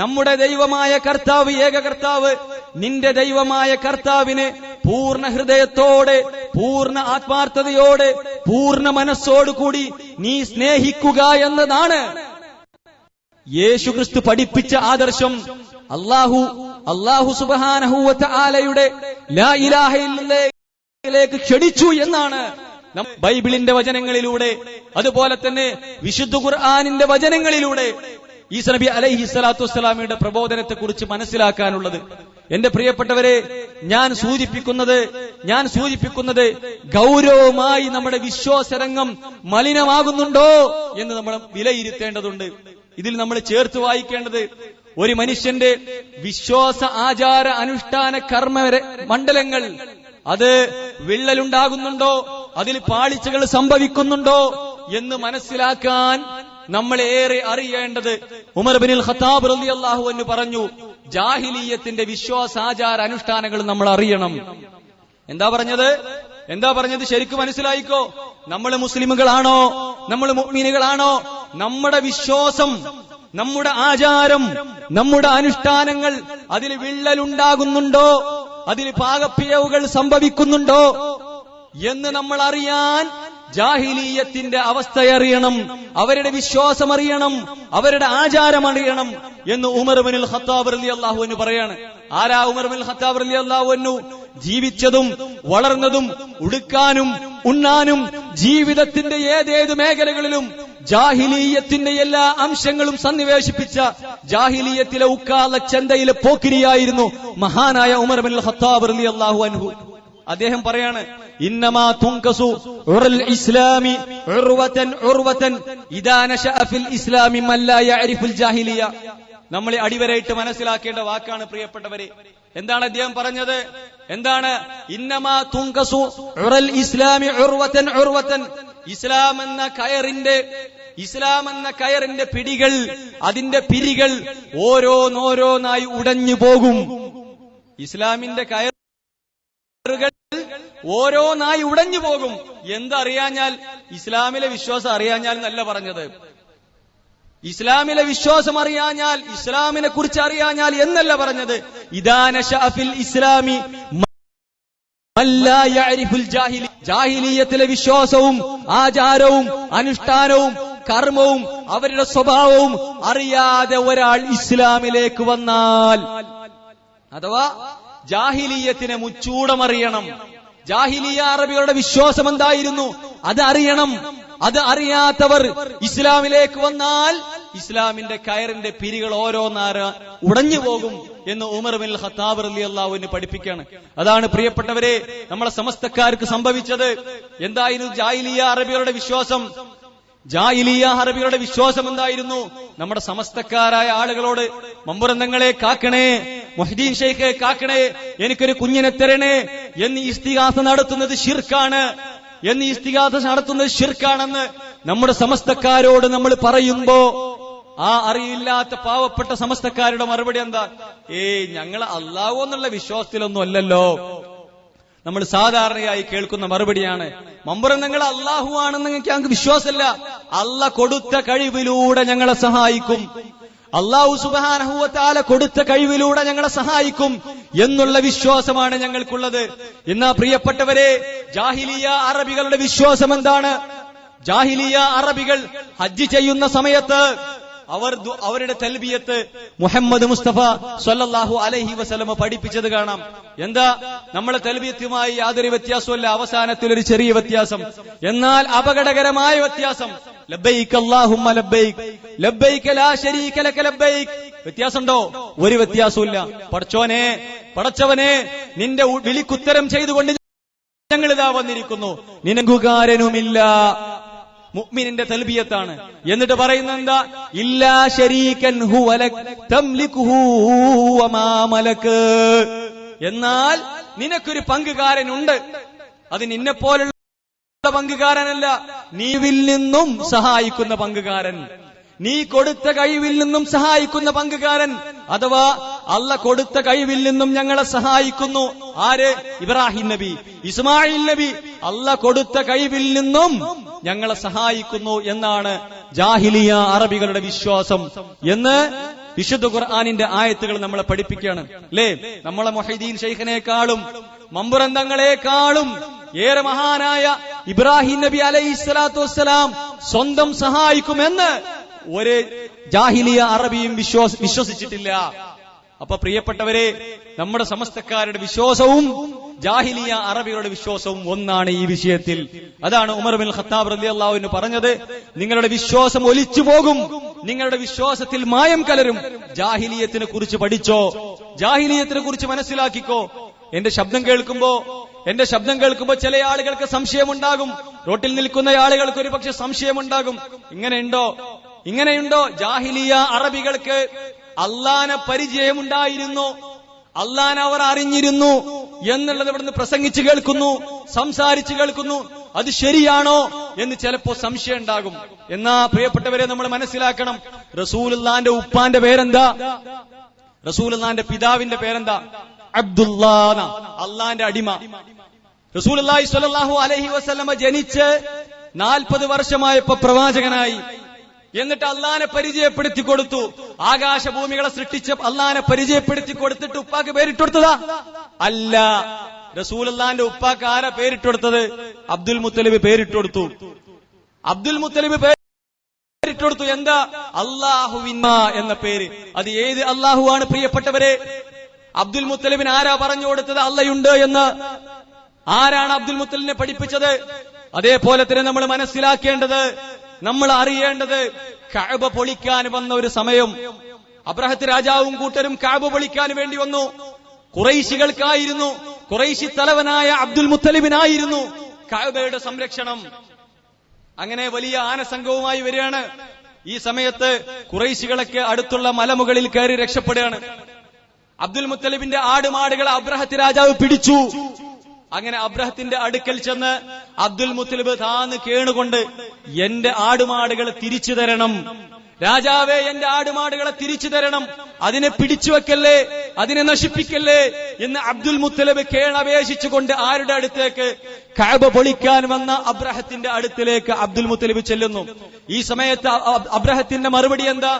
നമ്മുടെ ദൈവമായ കർത്താവ് ഏക കർത്താവ്. നിന്റെ ദൈവമായ കർത്താവിനെ പൂർണ്ണ ഹൃദയത്തോടെ, പൂർണ്ണ ആത്മാർത്ഥതയോടെ, പൂർണ്ണ മനസ്സോടുകൂടി നീ സ്നേഹിക്കുക എന്നതാണ് യേശുക്രിസ്തു പഠിപ്പിച്ച ആദർശം. അല്ലാഹു സുബ്ഹാനഹു വ തആലയുടെ ലാ ഇലാഹ ഇല്ലല്ലാഹിലേക്ക് ക്ഷണിച്ചു എന്നാണ് ബൈബിളിന്റെ വചനങ്ങളിലൂടെ അതുപോലെ തന്നെ വിശുദ്ധ ഖുർആനിന്റെ വചനങ്ങളിലൂടെ ഈസാ നബി അലൈഹിസ്സലാത്തു വസ്സലാമിയുടെ പ്രബോധനത്തെക്കുറിച്ച് മനസ്സിലാക്കാനുള്ളത്. എന്റെ പ്രിയപ്പെട്ടവരെ, ഞാൻ സൂചിപ്പിക്കുന്നത് ഗൗരവമായി നമ്മുടെ വിശ്വാസരംഗം മലിനമാകുന്നുണ്ടോ എന്ന് നമ്മൾ വിലയിരുത്തേണ്ടതുണ്ട്. ഇതിൽ നമ്മൾ ചേർത്ത് വായിക്കേണ്ടത് ഒരു മനുഷ്യന്റെ വിശ്വാസ ആചാര അനുഷ്ഠാന കർമ്മ മണ്ഡലങ്ങൾ അത് വിള്ളലുണ്ടാകുന്നുണ്ടോ, അതിൽ പാളിച്ചകൾ സംഭവിക്കുന്നുണ്ടോ എന്ന് മനസ്സിലാക്കാൻ നമ്മൾ ഏറെ അറിയേണ്ടത് ഉമർ ഇബ്നുൽ ഖത്താബ് റളിയല്ലാഹു അൻഹു പറഞ്ഞു, ജാഹിലിയ്യത്തിന്റെ വിശ്വാസാചാര അനുഷ്ഠാനങ്ങൾ നമ്മൾ അറിയണം. എന്താ പറഞ്ഞത് ശരിക്കും മനസ്സിലായിക്കോ. നമ്മൾ മുസ്ലിമുകളാണോ, നമ്മൾ മുഅ്മിനുകളാണോ, നമ്മുടെ വിശ്വാസം, നമ്മുടെ ആചാരം, നമ്മുടെ അനുഷ്ഠാനങ്ങൾ അതിൽ വിള്ളലുണ്ടാകുന്നുണ്ടോ, അതിൽ പാകപ്പിഴവുകൾ സംഭവിക്കുന്നുണ്ടോ എന്ന് നമ്മൾ അറിയാൻ ജാഹിലിയ്യത്തിന്റെ അവസ്ഥയറിയണം, അവരുടെ വിശ്വാസം അറിയണം, അവരുടെ ആചാരം അറിയണം എന്ന് ഉമർ ഇബ്നുൽ ഖത്താബ് റളിയല്ലാഹു അൻഹു പറയാണ്. ആരാ ഉമർ ഇബ്നുൽ ഖത്താബ് റളിയല്ലാഹു അൻഹു? ജീവിച്ചതും വളർന്നതും ഉടുക്കാനും ഉണ്ണാനും ജീവിതത്തിന്റെ ഏതേത് മേഖലകളിലും ജാഹിലീയത്തിന്റെ എല്ലാ അംശങ്ങളും സന്നിവേശിപ്പിച്ച ജാഹിലീയത്തിലെ ഉക്കാല ചന്തയിലെ പോക്കിരിയായിരുന്നു മഹാനായ ഉമർ ഇബ്നുൽ ഖത്താബ് റളിയല്ലാഹു അൻഹു. അദ്ദേഹം പറയാണ്, ഇന്നമാ തുൻകസു ഉറുൽ ഇസ്ലാമി ഉർവതൻ ഉർവതൻ ഇദാ നശഅ ഫിൽ ഇസ്ലാമി മൻ ലാ യഅരിഫുൽ ജാഹിലിയ. നമ്മളെ അടിവരയിട്ട് മനസ്സിലാക്കേണ്ട വാക്കാണ് പ്രിയപ്പെട്ടവരെ. എന്താണ് അദ്ദേഹം പറഞ്ഞത്? എന്താണ്? ഇന്നമാ തുൻകസു ഉറുൽ ഇസ്ലാമി ഉർവതൻ ഉർവതൻ. ഇസ്ലാം എന്ന കയറിന്റെ പിടികൾ, അതിന്റെ പിരികൾ ഓരോന്നോരോന്നായി ഉടഞ്ഞു പോകും. ഇസ്ലാമിന്റെ കയറുകൾ ഓരോന്നായി ഉടഞ്ഞു പോകും. എന്തറിയാഞ്ഞാൽ? ഇസ്ലാമിലെ വിശ്വാസം അറിയാഞ്ഞാൽ എന്നല്ല പറഞ്ഞത്. ഇസ്ലാമിലെ വിശ്വാസം അറിയാഞ്ഞാൽ, ഇസ്ലാമിനെ കുറിച്ച് അറിയാഞ്ഞാൽ എന്നല്ല പറഞ്ഞത്. ഇദാ നശഅ ഫിൽ ഇസ്ലാമി മൻ ലാ യഅരിഫുൽ ജാഹിലി. ജാഹിലിയത്തിലെ വിശ്വാസവും ആചാരവും അനുഷ്ഠാനവും കർമ്മവും അവരുടെ സ്വഭാവവും അറിയാതെ ഒരാൾ ഇസ്ലാമിലേക്ക് വന്നാൽ, അഥവാ ജാഹിലിയത്തിനെ മുച്ചൂടമറിയണം. ജാഹിലിയ അറബികളുടെ വിശ്വാസം എന്തായിരുന്നു അത് അറിയണം. അത് അറിയാത്തവർ ഇസ്ലാമിലേക്ക് വന്നാൽ ഇസ്ലാമിന്റെ കയറിന്റെ പിരികൾ ഓരോന്നാര ഉടഞ്ഞു പോകും എന്ന് ഉമർ ഇബ്നുൽ ഖത്താബ് റളിയല്ലാഹു അൻഹു പഠിപ്പിക്കുകയാണ്. അതാണ് പ്രിയപ്പെട്ടവരെ നമ്മളെ സമസ്തക്കാർക്ക് സംഭവിച്ചത്. എന്തായിരുന്നു ജാഹിലിയ അറബികളുടെ വിശ്വാസം? ജാഹിലിയ അറബികളുടെ വിശ്വാസം എന്തായിരുന്നു? നമ്മുടെ സമസ്തക്കാരായ ആളുകളോട് മമ്പുറന്തങ്ങളെ കാക്കണേ, മുഹ്യിദ്ദീൻ ശൈഖെ കാക്കണേ, എനിക്കൊരു കുഞ്ഞിനെ തരണേ എന്ന് ഇസ്തിഗാസ നടത്തുന്നത് ശിർക്കാണ്, ഷിർക്കാണെന്ന് നമ്മുടെ സമസ്തക്കാരോട് നമ്മൾ പറയുമ്പോ ആ അറിയില്ലാത്ത പാവപ്പെട്ട സമസ്തക്കാരുടെ മറുപടി എന്താ? ഞങ്ങൾ അല്ലാഹു എന്നുള്ള വിശ്വാസത്തിലൊന്നും അല്ലല്ലോ. നമ്മൾ സാധാരണയായി കേൾക്കുന്ന മറുപടിയാണ്, മമ്പുറന്തങ്ങൾ അല്ലാഹു ആണെന്ന് ഞങ്ങൾക്ക് വിശ്വാസമല്ല, അല്ലാഹ് കൊടുത്ത കഴിവിലൂടെ ഞങ്ങളെ സഹായിക്കും, അല്ലാഹു സുബ്ഹാനഹു വ തആല കൊടുത്ത കഴിവിലൂടെ ഞങ്ങളെ സഹായിക്കും എന്നുള്ള വിശ്വാസമാണ് ഞങ്ങൾക്കുള്ളത്. എന്നാ പ്രിയപ്പെട്ടവരെ, ജാഹിലിയ അറബികളുടെ വിശ്വാസം എന്താണ്? ജാഹിലിയ അറബികൾ ഹജ്ജ് ചെയ്യുന്ന സമയത്ത് അവരുടെ തൽബിയത്ത് മുഹമ്മദ് മുസ്തഫ സ്വല്ലല്ലാഹു അലൈഹി വസല്ലമ പഠിപ്പിച്ചത് കാണാം. എന്താ? നമ്മളെ തൽബിയത്തുമായി യാതൊരു വ്യത്യാസമല്ല, അവസാനത്തിൽ ഒരു ചെറിയ വ്യത്യാസം, എന്നാൽ അപകടകരമായ വ്യത്യാസം. ലബ്ബൈക അല്ലാഹുമ്മ ലബ്ബൈക ലബ്ബൈക ലാ ശരീക ലക ലബ്ബൈക. വ്യത്യാസമുണ്ടോ? ഒരു വ്യത്യാസമില്ല. പടച്ചവനെ നിന്റെ വിളിക്കുത്തരം ചെയ്തുകൊണ്ട് ഞങ്ങൾ ഇതാ വന്നിരിക്കുന്നു, നിനക്കുകാരനുമില്ല. മുഅ്മിനിന്റെ തൽബിയത്താണ്. എന്നിട്ട് പറയുന്നത് എന്താ? ഇല്ലാ ശരീകൻ ഹുവ ലക് തംലികുഹു വമാ മലക. എന്നാൽ നിനക്കൊരു പങ്കുകാരനുണ്ട്, അത് നിന്നെപ്പോലുള്ള പങ്കുകാരനല്ല, നീവിൽ നിന്നും സഹായിക്കുന്ന പങ്കുകാരൻ, നീ കൊടുത്ത കഴിവിൽ നിന്നും സഹായിക്കുന്ന പങ്കുകാരൻ. അഥവാ അല്ലാഹ് കൊടുത്ത കഴിവിൽ നിന്നും ഞങ്ങളെ സഹായിക്കുന്നു. ആര്? ഇബ്രാഹിം നബി, ഇസ്മായിൽ നബി. അല്ലാഹ് കൊടുത്ത കഴിവിൽ നിന്നും ഞങ്ങളെ സഹായിക്കുന്നു എന്നാണ് ജാഹിലിയ അറബികളുടെ വിശ്വാസം എന്ന് വിശുദ്ധ ഖുർആനിന്റെ ആയത്തുകൾ നമ്മളെ പഠിപ്പിക്കുകയാണ്. അല്ലേ? നമ്മളെ മുഹ്യിദ്ദീൻ ശൈഖിനേക്കാളും മമ്പുറന്തങ്ങളെക്കാളും ഏറെ മഹാനായ ഇബ്രാഹിം നബി അലൈഹിസ്സലാത്തു വസ്സലാം സ്വന്തം സഹായിക്കുമെന്ന് ഒരു ജാഹിലിയ അറബിയും വിശ്വസിച്ചിട്ടില്ല. അപ്പൊ പ്രിയപ്പെട്ടവരെ, നമ്മുടെ സമസ്തക്കാരുടെ വിശ്വാസവും ജാഹിലിയ അറബികളുടെ വിശ്വാസവും ഒന്നാണ് ഈ വിഷയത്തിൽ. അതാണ് ഉമർ ഇബ്നുൽ ഖത്താബ് റളിയല്ലാഹു അൻഹു പറഞ്ഞത്, നിങ്ങളുടെ വിശ്വാസം ഒലിച്ചു പോകും, നിങ്ങളുടെ വിശ്വാസത്തിൽ മായം കലരും. ജാഹിലിയത്തിനെ കുറിച്ച് പഠിച്ചോ, ജാഹിലിയത്തിനെ കുറിച്ച് മനസ്സിലാക്കിക്കോ. എന്റെ ശബ്ദം കേൾക്കുമ്പോ ചില ആളുകൾക്ക് സംശയമുണ്ടാകും, റോട്ടിൽ നിൽക്കുന്ന ആളുകൾക്ക് ഒരു പക്ഷെ സംശയമുണ്ടാകും, ഇങ്ങനെയുണ്ടോ? ജാഹിലിയ അറബികൾക്ക് അള്ളാനെ പരിചയമുണ്ടായിരുന്നു, അള്ളാനെ അവർ അറിഞ്ഞിരുന്നു എന്നുള്ളത് ഇവിടുന്ന് പ്രസംഗിച്ചു കേൾക്കുന്നു, സംസാരിച്ചു കേൾക്കുന്നു. അത് ശരിയാണോ എന്ന് ചിലപ്പോ സംശയം ഉണ്ടാകും. എന്നാ പ്രിയപ്പെട്ടവരെ, നമ്മൾ മനസ്സിലാക്കണം, റസൂലുള്ളാന്റെ ഉപ്പാന്റെ പേരെന്താ? റസൂലുള്ളാന്റെ പിതാവിന്റെ പേരെന്താ? അബ്ദുല്ലാഹ്, അള്ളാന്റെ അടിമ. റസൂലുള്ളാഹി സ്വല്ലല്ലാഹു അലൈഹി വസല്ലമ ജനിച്ച് 40 വർഷമായപ്പോ പ്രവാചകനായി. എന്നിട്ട് അള്ളാനെ പരിചയപ്പെടുത്തി കൊടുത്തു. ആകാശഭൂമികളെ സൃഷ്ടിച്ച് അള്ളാനെ പരിചയപ്പെടുത്തി കൊടുത്തിട്ട് ഉപ്പാക്ക് പേരിട്ടുകൊടുത്തതാ? അല്ല. റസൂലുള്ളാന്റെ ഉപ്പാക്ക് ആരാ പേരിട്ടുകൊടുത്തത്? അബ്ദുൽ മുത്തലിബ് പേരിട്ടുകൊടുത്തു. പേരിട്ടുകൊടുത്തു. എന്താ? അല്ലാഹുവിന്ന എന്ന പേര്. അത് ഏത് അല്ലാഹുവാണ് പ്രിയപ്പെട്ടവരെ? അബ്ദുൽ മുത്തലിബിന് ആരാ പറഞ്ഞു കൊടുത്തത് അള്ളയുണ്ട് എന്ന്? ആരാണ് അബ്ദുൽ മുത്തലിബിനെ പഠിപ്പിച്ചത്? അതേപോലെ തന്നെ നമ്മൾ മനസ്സിലാക്കേണ്ടത്, നമ്മൾ അറിയേണ്ടത് കഅബ പൊളിക്കാൻ വന്ന ഒരു സമയം, അബ്രഹത്ത് രാജാവും കൂട്ടരും കഅബ പൊളിക്കാൻ വേണ്ടി വന്നു. ഖുറൈശികൾക്കായിരുന്നു, ഖുറൈശി തലവനായ അബ്ദുൽ മുത്തലിബിനായിരുന്നു കഅബയുടെ സംരക്ഷണം. അങ്ങനെ വലിയ ആനസംഘവുമായി വരികയാണ്. ഈ സമയത്ത് ഖുറൈശികളൊക്കെ അടുത്തുള്ള മലമുകളിൽ കയറി രക്ഷപ്പെടുകയാണ്. അബ്ദുൽ മുത്തലിബിന്റെ ആടുമാടുകളെ അബ്രഹത്ത് രാജാവ് പിടിച്ചു. അങ്ങനെ അബ്രഹത്തിന്റെ അടുക്കൽ ചെന്ന് അബ്ദുൽ മുത്തലിബ് താന്ന് കേണുകൊണ്ട്, എന്റെ ആടുമാടുകളെ തിരിച്ചു തരണം രാജാവേ, എന്റെ ആടുമാടുകളെ തിരിച്ചു തരണം, അതിനെ പിടിച്ചു വെക്കല്ലേ, അതിനെ നശിപ്പിക്കല്ലേ എന്ന് അബ്ദുൽ മുത്തലിബ് കേണപേക്ഷിച്ചുകൊണ്ട് ആരുടെ അടുത്തേക്ക്? കഅബ പൊളിക്കാൻ വന്ന അബ്രഹത്തിന്റെ അടുത്തിലേക്ക് അബ്ദുൽ മുത്തലിബ് ചെല്ലുന്നു. ഈ സമയത്ത് അബ്രഹത്തിന്റെ മറുപടി എന്താ?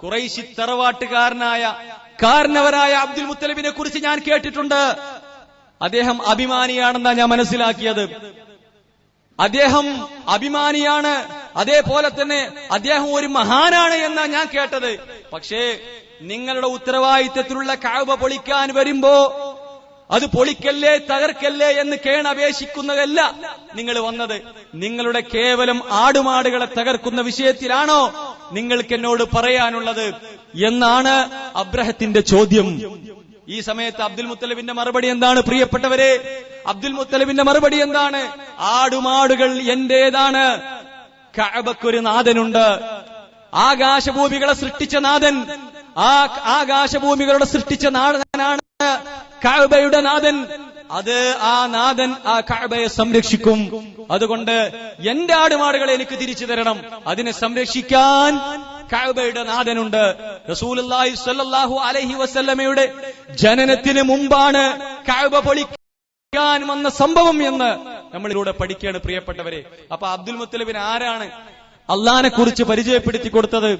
ഖുറൈശി തറവാട്ടുകാരനായ കാരണവരായ അബ്ദുൽ മുത്തലിബിനെ കുറിച്ച് ഞാൻ കേട്ടിട്ടുണ്ട്. അദ്ദേഹം അഭിമാനിയാണെന്നാ ഞാൻ മനസ്സിലാക്കിയത്. അദ്ദേഹം അഭിമാനിയാണ്, അതേപോലെ തന്നെ അദ്ദേഹം ഒരു മഹാനാണ് എന്നാ ഞാൻ കേട്ടത്. പക്ഷേ നിങ്ങളുടെ ഉത്തരവാദിത്തത്തിലുള്ള കഅബ പൊളിക്കാൻ വരുമ്പോ അത് പൊളിക്കല്ലേ, തകർക്കല്ലേ എന്ന് കേണപേക്ഷിക്കുന്നതല്ല നിങ്ങൾ വന്നത്. നിങ്ങളുടെ കേവലം ആടുമാടുകളെ തകർക്കുന്ന വിഷയത്തിലാണോ നിങ്ങൾക്ക് എന്നോട് പറയാനുള്ളത് എന്നാണ് അബ്രഹത്തിന്റെ ചോദ്യം. ഈ സമയത്ത് അബ്ദുൽ മുത്തലിബിന്റെ മറുപടി എന്താണ് പ്രിയപ്പെട്ടവരെ? അബ്ദുൽ മുത്തലിബിന്റെ മറുപടി എന്താണ്? ആടുമാടുകൾ എന്റേതാണ്, കഅബക്കൊരു നാഥനുണ്ട്, ആകാശഭൂമികളെ സൃഷ്ടിച്ച നാഥൻ, ആ ആകാശഭൂമികളുടെ സൃഷ്ടിച്ച നാഥനാണ് കഅബയുടെ നാഥൻ. അത് ആ നാഥൻ ആ കഅബയെ സംരക്ഷിക്കും. അതുകൊണ്ട് എന്റെ ആടുമാടുകളെ എനിക്ക് തിരിച്ചു തരണം, അതിനെ സംരക്ഷിക്കാൻ കഅബയുടെ നാഥനുണ്ട്. റസൂലുള്ളാഹി സ്വല്ലല്ലാഹു അലൈഹി വസല്ലമയുടെ ജനനത്തിന് മുമ്പാണ് കഅബ പൊളിക്കാൻ വന്ന സംഭവം എന്ന് നമ്മളിലൂടെ പഠിക്കുകയാണ് പ്രിയപ്പെട്ടവരെ. അപ്പൊ അബ്ദുൽ മുത്തലിബിന് ആരാണ് അള്ളാനെ കുറിച്ച് പരിചയപ്പെടുത്തി കൊടുത്തത്?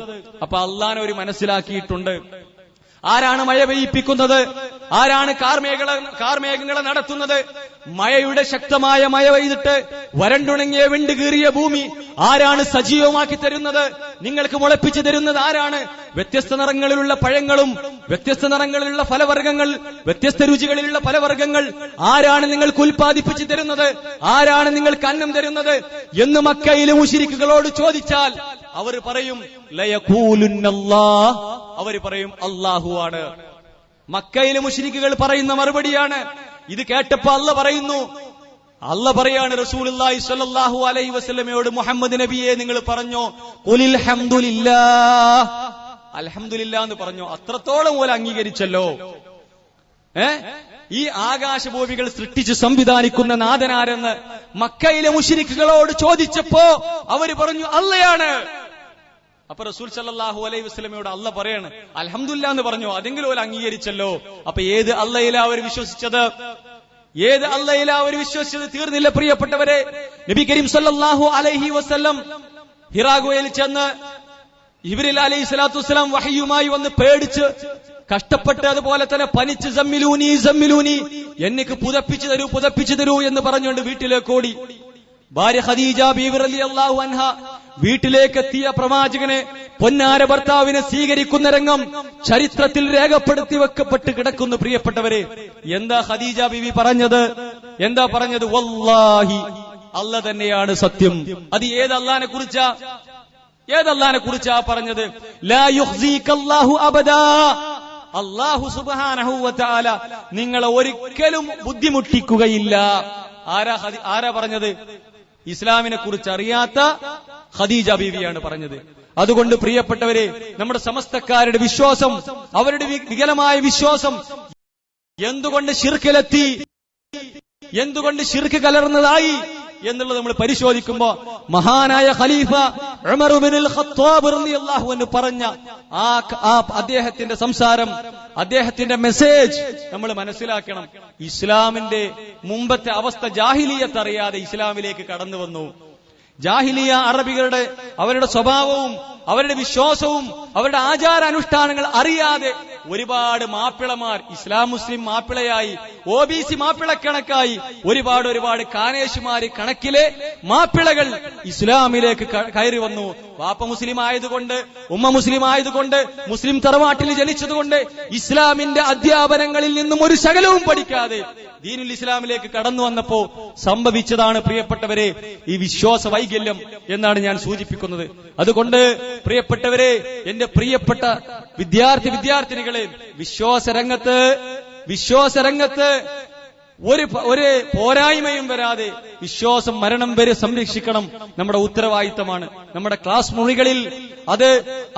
അപ്പൊ അള്ളാനെ ഒരു മനസ്സിലാക്കിയിട്ടുണ്ട്. ആരാണ് മഴ പെയ്യിപ്പിക്കുന്നത്? ആരാണ് കാർമേഘങ്ങളെ നടത്തുന്നത്? മഴയുടെ ശക്തമായ മഴ പെയ്തിട്ട് വരണ്ടുണങ്ങിയ വിണ്ട് കീറിയ ഭൂമി ആരാണ് സജീവമാക്കി തരുന്നത്? നിങ്ങൾക്ക് മുളപ്പിച്ചു തരുന്നത് ആരാണ്? വ്യത്യസ്ത നിറങ്ങളിലുള്ള പഴങ്ങളും വ്യത്യസ്ത നിറങ്ങളിലുള്ള ഫലവർഗ്ഗങ്ങൾ, വ്യത്യസ്ത രുചികളിലുള്ള ഫലവർഗ്ഗങ്ങൾ ആരാണ് നിങ്ങൾക്ക് ഉൽപ്പാദിപ്പിച്ചു തരുന്നത്? ആരാണ് നിങ്ങൾക്ക് അന്നം തരുന്നത് എന്ന് മക്കയിലെ മുശ്രിക്കുകളോട് ചോദിച്ചാൽ അവർ പറയും ലയഖൂലുന്നല്ലാഹ്, അവർ പറയും അല്ലാഹുവാണ്. മക്കയിലെ മുശ്രിക്കുകൾ പറയുന്ന മറുപടിയാണ്. ഇത് കേട്ടപ്പോ അല്ല പറയാണ് റസൂലുള്ളാഹി സ്വല്ലല്ലാഹു അലൈഹി വസല്ലമയോട്, മുഹമ്മദ് നബിയെ നിങ്ങൾ പറഞ്ഞോ ഖുലിൽ ഹംദുലില്ലാഹ്, അൽഹംദുലില്ലാഹ് എന്ന് പറഞ്ഞോ. അത്രത്തോളം പോലെ അംഗീകരിച്ചല്ലോ. ഈ ആകാശഭൂമികൾ സൃഷ്ടിച്ച് സംവിധാനിക്കുന്ന നാഥനാരെന്ന് മക്കയിലെ മുശ്രിക്കുകളോട് ചോദിച്ചപ്പോ അവര് പറഞ്ഞു അള്ളയാണ്. അപ്പൊ റസൂൽ സല്ലല്ലാഹു അലൈഹി വസല്ലമയോട് അല്ല പറയാണ് അൽഹംദുലില്ലാഹ് എന്ന് പറഞ്ഞു, അതെങ്കിലും ഓല അംഗീകരിച്ചല്ലോ. അപ്പൊ ഏത് അള്ളയിലാ അവർ വിശ്വസിച്ചത്? ഏത് അള്ളയിലാ അവർ വിശ്വസിച്ചത്? തീർന്നില്ല പ്രിയപ്പെട്ടവരെ. നബി കരീം സല്ലല്ലാഹു അലൈഹി വസല്ലം ഹിറാ ഗുഹയിൽ ചെന്ന് ജിബ്രീൽ അലൈഹി സ്വലാത്തു വസ്സലാം വഹയുമായി വന്ന് പേടിച്ച് കഷ്ടപ്പെട്ട് അതുപോലെ തന്നെ പനിച്ച് സമ്മിലൂനി എനിക്ക് പുതപ്പിച്ചു തരൂ എന്ന് പറഞ്ഞുകൊണ്ട് വീട്ടിലേക്ക് ഓടി. ഭാര്യ ഖദീജ ബീവി റളിയല്ലാഹു അൻഹ വീട്ടിലേക്ക് എത്തിയ പ്രവാചകനെ, പൊന്നാര ഭർത്താവിനെ സ്വീകരിക്കുന്ന രംഗം ചരിത്രത്തിൽ രേഖപ്പെടുത്തി വെക്കപ്പെട്ട് കിടക്കുന്നു പ്രിയപ്പെട്ടവരെ. എന്താ ഖദീജ ബീവി പറഞ്ഞത്? എന്താ പറഞ്ഞത്? വല്ലാഹി, അല്ല തന്നെയാണ് സത്യം. അത് ഏത് അല്ലാഹനെ കുറിച്ചാ? ഏതല്ലാഹനെ കുറിച്ചാ പറഞ്ഞത്? ലാ യുഖ്സീകല്ലാഹു അബദാ, അല്ലാഹു സുബ്ഹാനഹു വ തആല നിങ്ങളെ ഒരിക്കലും ബുദ്ധിമുട്ടിക്കുകയില്ല. ആരാ പറഞ്ഞത്? ഇസ്ലാമിനെ കുറിച്ച് അറിയാത്ത ഖദീജ ബീവിയാണ് പറഞ്ഞത്. അതുകൊണ്ട് പ്രിയപ്പെട്ടവരെ, നമ്മുടെ സമസ്തക്കാരുടെ വിശ്വാസം, അവരുടെ വികലമായ വിശ്വാസം എന്തുകൊണ്ട് ശിർക്കിലെത്തി, എന്തുകൊണ്ട് ശിർക്ക് കലർന്നതായി എന്നുള്ളത് നമ്മൾ പരിശോധിക്കുമ്പോ മഹാനായ ഖലീഫ ഉമർ ഇബ്നുൽ ഖത്താബ് റളിയല്ലാഹു അൻഹു പറഞ്ഞ ആ അദ്ദേഹത്തിന്റെ സംസാരം, അദ്ദേഹത്തിന്റെ മെസ്സേജ് നമ്മൾ മനസ്സിലാക്കണം. ഇസ്ലാമിന്റെ മുമ്പത്തെ അവസ്ഥ ജാഹിലിയത്ത് അറിയാതെ ഇസ്ലാമിലേക്ക് കടന്നു വന്നു. ജാഹിലിയ അറബികളുടെ അവരുടെ സ്വഭാവവും അവരുടെ വിശ്വാസവും അവരുടെ ആചാരാനുഷ്ഠാനങ്ങൾ അറിയാതെ ഒരുപാട് മാപ്പിളമാർ ഇസ്ലാം മുസ്ലിം മാപ്പിളയായി, OBC മാപ്പിളക്കണക്കായി ഒരുപാട് കാനേശുമാര് കണക്കിലെ മാപ്പിളകൾ ഇസ്ലാമിലേക്ക് കയറി വന്നു. വാപ്പ മുസ്ലിം ആയതുകൊണ്ട്, ഉമ്മ മുസ്ലിം ആയതുകൊണ്ട്, മുസ്ലിം തറവാട്ടിൽ ജനിച്ചതുകൊണ്ട് ഇസ്ലാമിന്റെ അധ്യാപനങ്ങളിൽ നിന്നും ഒരു ശകലവും പഠിക്കാതെ ദീനുൽ ഇസ്ലാമിലേക്ക് കടന്നു വന്നപ്പോ സംഭവിച്ചതാണ് പ്രിയപ്പെട്ടവരെ ഈ വിശ്വാസ വൈകല്യം എന്നാണ് ഞാൻ സൂചിപ്പിക്കുന്നത്. അതുകൊണ്ട് പ്രിയപ്പെട്ടവരെ, എന്റെ പ്രിയപ്പെട്ട വിദ്യാർത്ഥിനികളെ, വിശ്വാസരംഗത്ത് ഒരു പോരായ്മയും വരാതെ വിശ്വാസം മരണം വരെ സംരക്ഷിക്കണം നമ്മുടെ ഉത്തരവാദിത്തമാണ്. നമ്മുടെ ക്ലാസ് മുറികളിൽ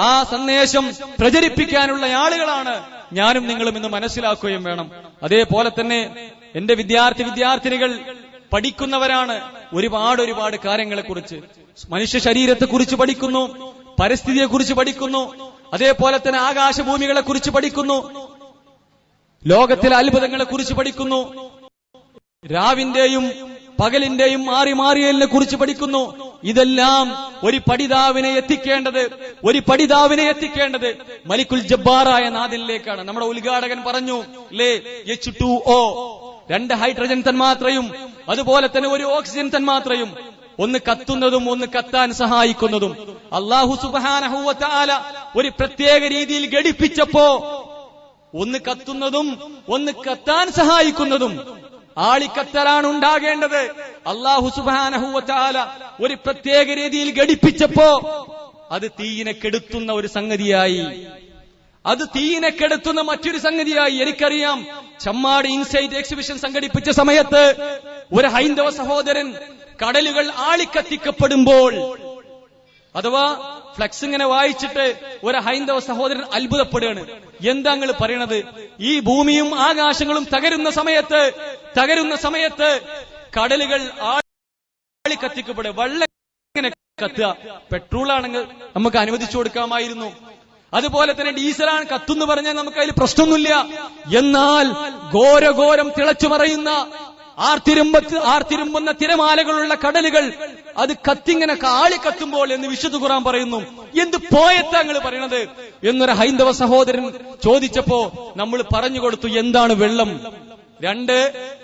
ആ സന്ദേശം പ്രചരിപ്പിക്കാനുള്ള ആളുകളാണ് ഞാനും നിങ്ങളും ഇന്ന് മനസ്സിലാക്കുകയും വേണം. അതേപോലെ തന്നെ എന്റെ വിദ്യാർത്ഥിനികൾ പഠിക്കുന്നവരാണ്. ഒരുപാട് കാര്യങ്ങളെക്കുറിച്ച്, മനുഷ്യ ശരീരത്തെക്കുറിച്ച് പഠിക്കുന്നു, പരിസ്ഥിതിയെക്കുറിച്ച് പഠിക്കുന്നു, അതേപോലെ തന്നെ ആകാശഭൂമികളെക്കുറിച്ച് പഠിക്കുന്നു, ലോകത്തിലെ അത്ഭുതങ്ങളെക്കുറിച്ച് പഠിക്കുന്നു, രാവിന്റെയും പകലിന്റെയും മാറിയലിനെ കുറിച്ച് പഠിക്കുന്നു. ഇതെല്ലാം ഒരു പഠിതാവിനെ എത്തിക്കേണ്ടത് മലിക്കുൽ ജബ്ബാറായ നാഥനിലേക്കാണ്. നമ്മുടെ ഉദ്ഘാടകൻ പറഞ്ഞു അല്ലേ, H2O, 2 ഹൈഡ്രജൻ തന്മാത്രയും അതുപോലെ തന്നെ 1 ഓക്സിജൻ തന്മാത്രയും, ഒന്ന് കത്തുന്നതും ഒന്ന് കത്താൻ സഹായിക്കുന്നതും. അല്ലാഹു സുബ്ഹാനഹു വ തആല ഒരു പ്രത്യേക രീതിയിൽ ഘടിപ്പിച്ചപ്പോ ഒന്ന് കത്തുന്നതും ഒന്ന് കത്താൻ സഹായിക്കുന്നതും, ആളിക്കത്തലാണ് ഉണ്ടാകേണ്ടത്. അല്ലാഹു സുബ്ഹാനഹു വ തആല ഒരു പ്രത്യേക രീതിയിൽ ഘടിപ്പിച്ചപ്പോ അത് തീയിനെ കെടുത്തുന്ന ഒരു സംഗതിയായി, മറ്റൊരു സംഗതിയായി. എനിക്കറിയാം, ചമ്മാട് ഇൻസൈറ്റ് എക്സിബിഷൻ സംഘടിപ്പിച്ച സമയത്ത് ഒരു ഹൈന്ദവ സഹോദരൻ കടലുകൾ ആളിക്കത്തിക്കപ്പെടുമ്പോൾ, അഥവാ ഫ്ലക്സ് ഇങ്ങനെ വായിച്ചിട്ട് ഒരു ഹൈന്ദവ സഹോദരൻ അത്ഭുതപ്പെടുകയാണ്. എന്താ നിങ്ങൾ പറയണത്? ഈ ഭൂമിയും ആകാശങ്ങളും തകരുന്ന സമയത്ത് കടലുകൾ ആളിക്കത്തിക്കപ്പെടുക, വെള്ളം ഇങ്ങനെ കത്തുക. പെട്രോൾ ആണെങ്കിൽ നമുക്ക് അനുവദിച്ചു കൊടുക്കാമായിരുന്നു, അതുപോലെ തന്നെ ഡീസലാണ് കത്തുന്ന് പറഞ്ഞാൽ നമുക്ക് അതിൽ പ്രശ്നമൊന്നുമില്ല. എന്നാൽ ഘോരം തിളച്ചുമറയുന്ന ആർത്തിരുമ്പുന്ന തിരമാലകളുള്ള കടലുകൾ അത് കത്തിങ്ങനെ ആളിക്കത്തുമ്പോൾ എന്ന് വിശുദ്ധ ഖുർആൻ പറയുന്നു. എന്ത് പോയത്താങ്ങൾ പറയണത് എന്നൊരു ഹൈന്ദവ സഹോദരൻ ചോദിച്ചപ്പോ നമ്മൾ പറഞ്ഞു കൊടുത്തു, എന്താണ് വെള്ളം? 2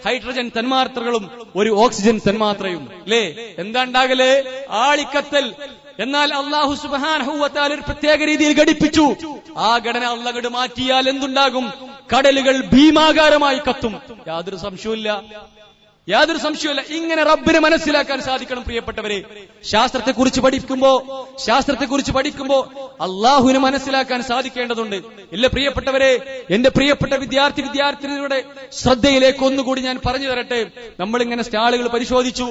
ഹൈഡ്രജൻ തന്മാത്രകളും 1 ഓക്സിജൻ തന്മാത്രയും. അല്ലേ? എന്താ ഉണ്ടാകല്? ആളിക്കത്തൽ. എന്നാൽ അല്ലാഹു സുബ്ഹാനഹു വ തആല ഒരു പ്രത്യേക രീതിയിൽ ഘടിപ്പിച്ചു. ആ ഘടന അല്ലാഹ് മാറ്റിയാൽ എന്തുണ്ടാകും? കടലുകൾ ഭീമാകാരമായി കത്തും. യാതൊരു സംശയവുമില്ല. ഇങ്ങനെ റബ്ബിനെ മനസ്സിലാക്കാൻ സാധിക്കണം പ്രിയപ്പെട്ടവരെ. ശാസ്ത്രത്തെക്കുറിച്ച് പഠിക്കുമ്പോ അള്ളാഹുവിനെ മനസ്സിലാക്കാൻ സാധിക്കേണ്ടതുണ്ട്. ഇല്ല പ്രിയപ്പെട്ടവരെ, എന്റെ പ്രിയപ്പെട്ട വിദ്യാർത്ഥിനികളുടെ ശ്രദ്ധയിലേക്ക് ഒന്നുകൂടി ഞാൻ പറഞ്ഞു തരട്ടെ. നമ്മളിങ്ങനെ സ്റ്റാളുകൾ പരിശോധിച്ചു,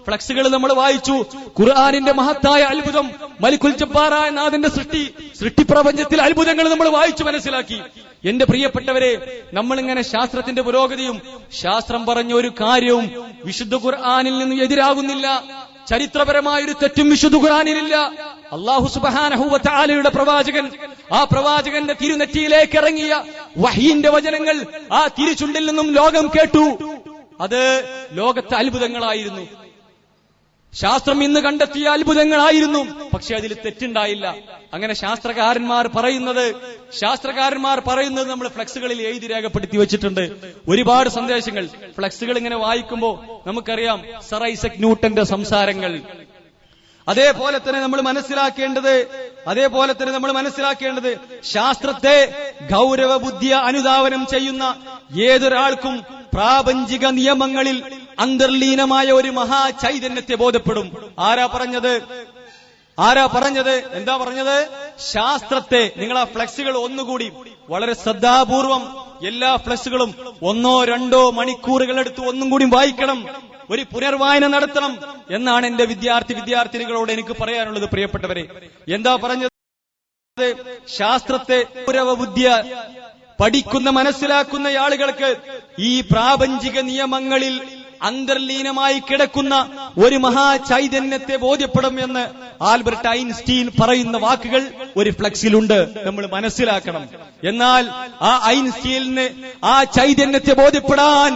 ഫ്ലക്സുകൾ നമ്മൾ വായിച്ചു, ഖുർആനിന്റെ മഹത്തായ അത്ഭുതം, മലിക്കുൽ ജബ്ബാറായ നാഥന്റെ സൃഷ്ടിപ്രപഞ്ചത്തിൽ അത്ഭുതങ്ങൾ നമ്മൾ വായിച്ചു മനസ്സിലാക്കി. എന്റെ പ്രിയപ്പെട്ടവരെ, നമ്മളിങ്ങനെ ശാസ്ത്രത്തിന്റെ പുരോഗതിയും ശാസ്ത്രം പറഞ്ഞ ഒരു കാര്യവും വിശുദ്ധ ഖുർആനിൽ നിന്ന് എതിരാകുന്നില്ല. ചരിത്രപരമായൊരു തെറ്റും വിശുദ്ധ ഖുർആനിലില്ല. അല്ലാഹു സുബ്ഹാനഹു വ തആലയുടെ പ്രവാചകൻ, ആ പ്രവാചകന്റെ തിരുനെറ്റിയിലേക്ക് ഇറങ്ങിയ വഹീന്റെ വചനങ്ങൾ ആ തിരുചുണ്ടിൽ നിന്നും ലോകം കേട്ടു. അത് ലോകത്തെ അത്ഭുതങ്ങളായിരുന്നു. ശാസ്ത്രം ഇന്ന് കണ്ടെത്തിയ അത്ഭുതങ്ങളായിരുന്നു. പക്ഷെ അതിൽ തെറ്റുണ്ടായില്ല. അങ്ങനെ ശാസ്ത്രകാരന്മാർ പറയുന്നത് നമ്മൾ ഫ്ലക്സുകളിൽ എഴുതി രേഖപ്പെടുത്തി വെച്ചിട്ടുണ്ട്. ഒരുപാട് സന്ദേശങ്ങൾ ഫ്ലക്സുകൾ ഇങ്ങനെ വായിക്കുമ്പോൾ നമുക്കറിയാം സർ ഐസക് ന്യൂട്ടന്റെ സംസാരങ്ങൾ. അതേപോലെ തന്നെ നമ്മൾ മനസ്സിലാക്കേണ്ടത് ശാസ്ത്രത്തെ ഗൗരവബുദ്ധിയ അനുധാവനം ചെയ്യുന്ന ഏതൊരാൾക്കും പ്രാപഞ്ചിക നിയമങ്ങളിൽ അന്തർലീനമായ ഒരു മഹാചൈതന്യത്തെ ബോധപ്പെടും. ആരാ പറഞ്ഞത്? എന്താ പറഞ്ഞത്? ശാസ്ത്രത്തെ. നിങ്ങൾ ആ ഫ്ലക്സുകൾ ഒന്നുകൂടി വളരെ ശ്രദ്ധാപൂർവം എല്ലാ ഫ്ലക്സുകളും 1-2 മണിക്കൂറുകൾ എടുത്ത് ഒന്നും കൂടി വായിക്കണം, ഒരു പുനർവായന നടത്തണം എന്നാണ് എന്റെ വിദ്യാർത്ഥിനികളോട് എനിക്ക് പറയാനുള്ളത്. പ്രിയപ്പെട്ടവരെ, എന്താ പറഞ്ഞത്? ശാസ്ത്രത്തെ ഗൗരവബുദ്ധിയ പഠിക്കുന്ന മനസ്സിലാക്കുന്ന ആളുകൾക്ക് ഈ പ്രാപഞ്ചിക നിയമങ്ങളിൽ അന്തർലീനമായി കിടക്കുന്ന ഒരു മഹാചൈതന്യത്തെ ബോധ്യപ്പെടും എന്ന് ആൽബർട്ട് ഐൻസ്റ്റീൻ പറയുന്ന വാക്കുകൾ ഒരു ഫ്ലക്സിലുണ്ട്. നമ്മൾ മനസ്സിലാക്കണം. എന്നാൽ ആ ഐൻസ്റ്റീനിന് ആ ചൈതന്യത്തെ ബോധ്യപ്പെടാൻ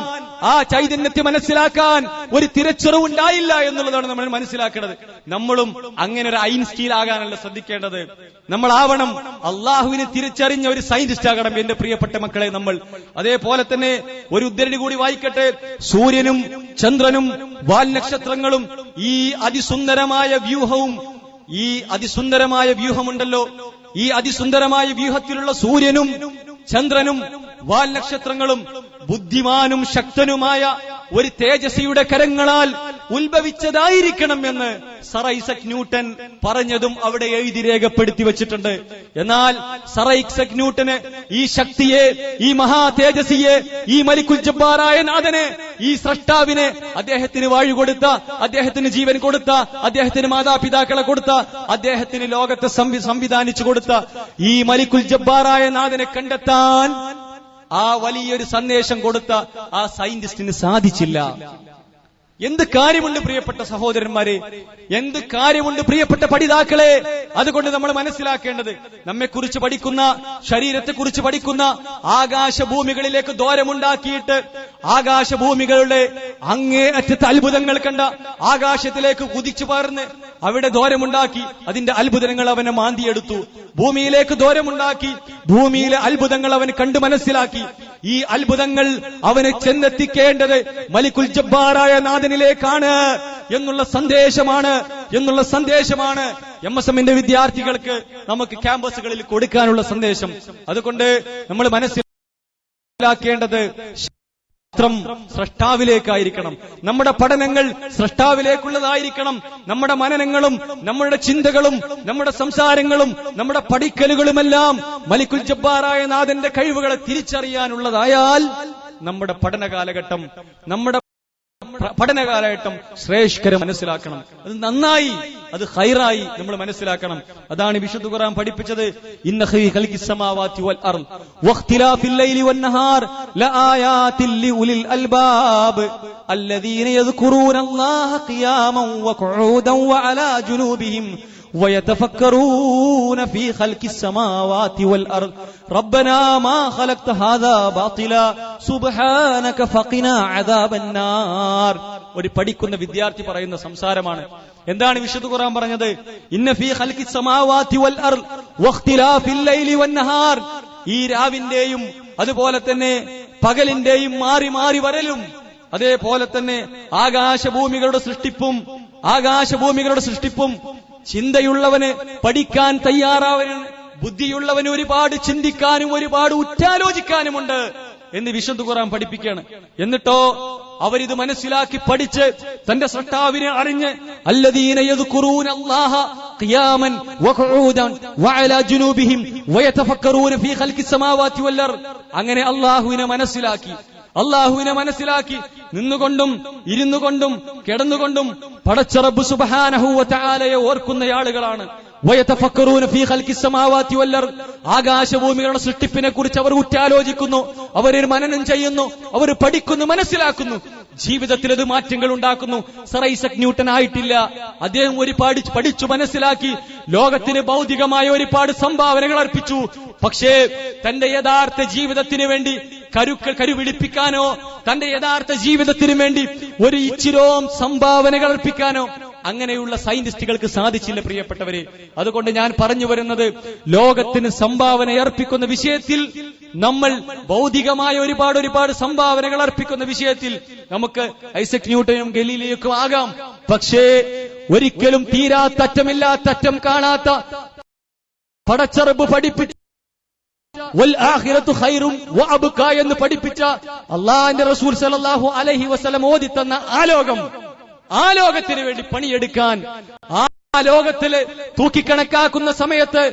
ആ ചൈതന്യത്തെ മനസ്സിലാക്കാൻ ഒരു തിരച്ചറിവുണ്ടായില്ല എന്നുള്ളതാണ് നമ്മൾ മനസ്സിലാക്കേണ്ടത്. നമ്മളും അങ്ങനെ ഒരു ഐൻസ്റ്റീൻ ആകാനല്ല ശ്രദ്ധിക്കേണ്ടത്. നമ്മളാവണം അള്ളാഹുവിനെ തിരിച്ചറിഞ്ഞ ഒരു സയന്റിസ്റ്റ് ആകണം എന്റെ പ്രിയപ്പെട്ട മക്കളെ നമ്മൾ. അതേപോലെ തന്നെ ഒരു ഉദ്ധരണി കൂടി വായിക്കട്ടെ. സൂര്യനും ചന്ദ്രനും വാൽനക്ഷത്രങ്ങളും ഈ അതിസുന്ദരമായ വ്യൂഹമുണ്ടല്ലോ, ഈ അതിസുന്ദരമായ വ്യൂഹത്തിലുള്ള സൂര്യനും ചന്ദ്രനും വാൽനക്ഷത്രങ്ങളും ബുദ്ധിമാനും ശക്തനുമായ ഒരു തേജസ്വിയുടെ കരങ്ങളാൽ ഉത്ഭവിച്ചതായിരിക്കണം എന്ന് സർ ഐസക് ന്യൂട്ടൻ പറഞ്ഞതും അവിടെ എഴുതി രേഖപ്പെടുത്തി വച്ചിട്ടുണ്ട്. എന്നാൽ സർ ഐസക് ന്യൂട്ടന് ഈ ശക്തിയെ, ഈ മഹാ തേജസ്വിയെ, ഈ മലിക്കുൽ ജബ്ബാറായ നാഥനെ, ഈ സ്രഷ്ടാവിനെ, അദ്ദേഹത്തിന് വാഴി കൊടുത്ത, അദ്ദേഹത്തിന് ജീവൻ കൊടുത്ത, അദ്ദേഹത്തിന് മാതാപിതാക്കളെ കൊടുത്ത, അദ്ദേഹത്തിന് ലോകത്തെ സംവിധാനിച്ചു കൊടുത്ത ഈ മലിക്കുൽ ജബ്ബാറായ നാഥനെ കണ്ടെത്താൻ ആ വലിയൊരു സന്ദേശം കൊടുത്ത ആ സയന്റിസ്റ്റിന് സാധിച്ചില്ല. എന്ത് കാര്യമുണ്ട് പ്രിയപ്പെട്ട സഹോദരന്മാരെ, എന്ത് കാര്യമുണ്ട് പ്രിയപ്പെട്ട പഠിതാക്കളെ. അതുകൊണ്ട് നമ്മൾ മനസ്സിലാക്കേണ്ടത്, നമ്മെക്കുറിച്ച് പഠിക്കുന്ന, ശരീരത്തെക്കുറിച്ച് പഠിക്കുന്ന, ആകാശഭൂമികളിലേക്ക് ദ്വാരമുണ്ടാക്കിയിട്ട് ആകാശഭൂമികളുടെ അങ്ങേ അറ്റത്തെ അത്ഭുതങ്ങൾ കണ്ട, ആകാശത്തിലേക്ക് കുതിച്ചു പാർന്ന് അവിടെ ദ്വാരമുണ്ടാക്കി അതിന്റെ അത്ഭുതങ്ങൾ അവനെ മാന്തിയെടുത്തു. ഭൂമിയിലേക്ക് ദ്വാരമുണ്ടാക്കി ഭൂമിയിലെ അത്ഭുതങ്ങൾ അവൻ കണ്ടു മനസ്സിലാക്കി. ഈ അത്ഭുതങ്ങൾ അവനെ ചെന്നെത്തിക്കേണ്ടത് മലിക്കുൽ ജബ്ബാറായ നാഥനിലേക്കാണ് എന്നുള്ള സന്ദേശമാണ് MSMന്റെ വിദ്യാർത്ഥികൾക്ക് നമുക്ക് ക്യാമ്പസുകളിൽ കൊടുക്കാനുള്ള സന്ദേശം. അതുകൊണ്ട് നമ്മൾ മനസ്സിലാക്കേണ്ടത് സ്രഷ്ടാവിലേക്കായിരിക്കണം. നമ്മുടെ പഠനങ്ങൾ സ്രഷ്ടാവിലേക്കുള്ളതായിരിക്കണം. നമ്മുടെ മനനങ്ങളും നമ്മുടെ ചിന്തകളും നമ്മുടെ സംസാരങ്ങളും നമ്മുടെ പഠിക്കലുകളുമെല്ലാം മലിക്കുൽ ജബ്ബാറായ നാഥന്റെ കഴിവുകളെ തിരിച്ചറിയാനുള്ളതായാൽ നമ്മുടെ പഠനകാലഘട്ടം ശ്രേഷ്ഠകരം മനസ്സിലാക്കണം. അത് നന്നായി, അത് ഖൈറായി നമ്മൾ മനസ്സിലാക്കണം. അതാണ് വിശുദ്ധ ഖുർആൻ പഠിപ്പിച്ചത്. ഇന്ന ഫീ ഖൽഖിസ് സമാവാതി വൽ അർദ് വഖ്തിലാഫിൽ ലൈലി വൻ നഹാർ ലആയാതിൻ ലിഉലിൽ അൽബാബ് അല്ലദീന യദ്കുറൂനല്ലാഹ ഖിയാമൻ വഖുഊദൻ വഅലാ ജുനൂബിഹിം ويتفكرون في خلق السماوات والأرض ربنا ما خلقت هذا باطلا سبحانك فقنا عذاب النار. ഒരു പഠിക്കുന്ന വിദ്യാർത്ഥി പറയുന്ന സംസാരമാണ്. എന്താണ് വിശുദ്ധ ഖുർആൻ പറഞ്ഞത്? ഇന്ന ഫീ ഖൽഖിസ് സമാവാതി വൽ അർദ് വഖ്തിലാഫിൽ ലൈലി വൻ നഹാർ. ഈ രാവിന്റെയും അതുപോലെ തന്നെ പകലിന്റെയും മാറി മാറി വരലും, അതേപോലെ തന്നെ ആകാശഭൂമികളുടെ സൃഷ്ടിപ്പും ചിന്തയുള്ളവന്, പഠിക്കാൻ തയ്യാറാവന്, ബുദ്ധിയുള്ളവന് ഒരുപാട് ചിന്തിക്കാനും ഒരുപാട് ഉറ്റാലോചിക്കാനുമുണ്ട് എന്ന് വിശുദ്ധ ഖുർആൻ പഠിപ്പിക്കുകയാണ്. എന്നിട്ടോ അവരിത് മനസ്സിലാക്കി പഠിച്ച് തന്റെ സൃഷ്ടാവിനെ അറിഞ്ഞ് അല്ലദീന യദ്കുറൂനല്ലാഹ ഖിയാമൻ വഖുഊദൻ വഅലാ ജുനൂബിഹിം വയതഫക്കറൂന ഫീ ഖൽഖിസ് സമാവാതി വൽ അർദ്. അങ്ങനെ അല്ലാഹുവിനെ മനസ്സിലാക്കി നിന്നുകൊണ്ടും ഇരുന്നുകൊണ്ടും കിടന്നുകൊണ്ടും പടച്ച റബ്ബ് സുബ്ഹാനഹു വ തആലയെ ഓർക്കുന്ന ആളുകളാണ്. വയതഫക്കറൂന ഫീ ഖൽഖിസ് സമാവാതി വൽ അർദ്. ആകാശഭൂമികളുടെ സൃഷ്ടിപ്പിനെ കുറിച്ച് അവർ ഉറ്റാലോചിക്കുന്നു, അവർ മനനം ചെയ്യുന്നു, അവർ പഠിക്കുന്നു, മനസ്സിലാക്കുന്നു, ജീവിതത്തിൽ അത് മാറ്റങ്ങൾ ഉണ്ടാക്കുന്നു. സർ ഐസക് ന്യൂട്ടൻ ആയിട്ടില്ല. അദ്ദേഹം ഒരുപാട് പഠിച്ചു മനസ്സിലാക്കി, ലോകത്തിന് ഭൗതികമായ ഒരുപാട് സംഭാവനകൾ അർപ്പിച്ചു. പക്ഷേ തന്റെ യഥാർത്ഥ ജീവിതത്തിന് വേണ്ടി കരുപിടിപ്പിക്കാനോ തന്റെ യഥാർത്ഥ ജീവിതത്തിന് വേണ്ടി ഒരു ഇച്ചിരോം സംഭാവനകൾ അർപ്പിക്കാനോ അങ്ങനെയുള്ള സയന്റിസ്റ്റുകൾക്ക് സാധിച്ചില്ല പ്രിയപ്പെട്ടവരെ. അതുകൊണ്ട് ഞാൻ പറഞ്ഞു വരുന്നത്, ലോകത്തിന് സംഭാവന അർപ്പിക്കുന്ന വിഷയത്തിൽ നമ്മൾ ഭൗതികമായ ഒരുപാട് സംഭാവനകൾ അർപ്പിക്കുന്ന വിഷയത്തിൽ നമുക്ക് ഐസക് ന്യൂട്ടനും ഗലീലിയോക്കും ആകാം. പക്ഷേ ഒരിക്കലും തീരാത്ത അറ്റമില്ലാത്തറ്റം കാണാത്ത പടച്ച റബ്ബ് പഠിപ്പിച്ച വൽ ആഖിറത്തു ഖൈറും വഅബ്ക എന്ന് പഠിപ്പിച്ച അല്ലാഹുവിന്റെ റസൂൽ സല്ലല്ലാഹു അലൈഹി വസല്ലം ഓതി തന്ന ആ ലോകത്തിന് വേണ്ടി പണിയെടുക്കാൻ, ആ ലോകത്തില് തൂക്കിക്കണക്കാക്കുന്ന സമയത്ത്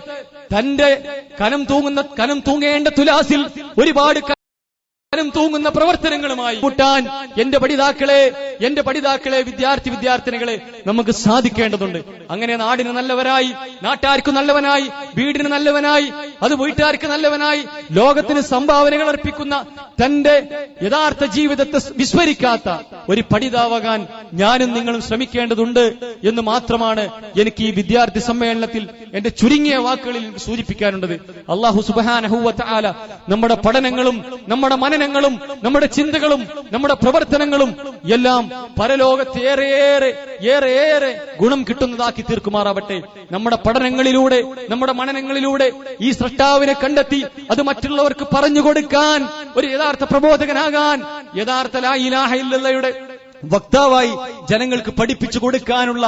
തന്റെ കനം തൂങ്ങേണ്ട തുലാസിൽ ഒരുപാട് കനം തൂങ്ങുന്ന പ്രവർത്തനങ്ങളുമായി കൂട്ടാൻ എന്റെ പഠിതാക്കളെ വിദ്യാർത്ഥിനികളെ നമുക്ക് സാധിക്കേണ്ടതുണ്ട്. അങ്ങനെ നാടിന് നല്ലവനായി, നാട്ടാർക്ക് നല്ലവനായി, വീടിന് നല്ലവനായി, അത് വീട്ടുകാർക്ക് നല്ലവനായി, ലോകത്തിന് സംഭാവനകൾ അർപ്പിക്കുന്ന തന്റെ യഥാർത്ഥ ജീവിതത്തെ വിസ്മരിക്കാത്ത ഒരു പഠിതാവാകാൻ ഞാനും നിങ്ങളും ശ്രമിക്കേണ്ടതുണ്ട് എന്ന് മാത്രമാണ് എനിക്ക് ഈ വിദ്യാർത്ഥി സമ്മേളനത്തിൽ എന്റെ ചുരുങ്ങിയ വാക്കുകളിൽ സൂചിപ്പിക്കാനുള്ളത്, അല്ലാഹു സുബ്ഹാനഹു വ തആല നമ്മുടെ പഠനങ്ങളും നമ്മുടെ മനനങ്ങളും നമ്മുടെ ചിന്തകളും നമ്മുടെ പ്രവർത്തനങ്ങളും എല്ലാം പരലോകത്ത് ഏറെ ഗുണം കിട്ടുന്നതാക്കി തീർക്കുമാറാവട്ടെ. നമ്മുടെ പഠനങ്ങളിലൂടെ നമ്മുടെ മനനങ്ങളിലൂടെ ഈ സ്രഷ്ടാവിനെ കണ്ടെത്തി അത് മറ്റുള്ളവർക്ക് പറഞ്ഞു കൊടുക്കാൻ, ഒരു യഥാർത്ഥ പ്രബോധകനാകാൻ, യഥാർത്ഥ ലാ ഇലാഹ ഇല്ലല്ലാഹയുടെ വക്താവായി ജനങ്ങൾക്ക് പഠിപ്പിച്ചു കൊടുക്കാനുള്ള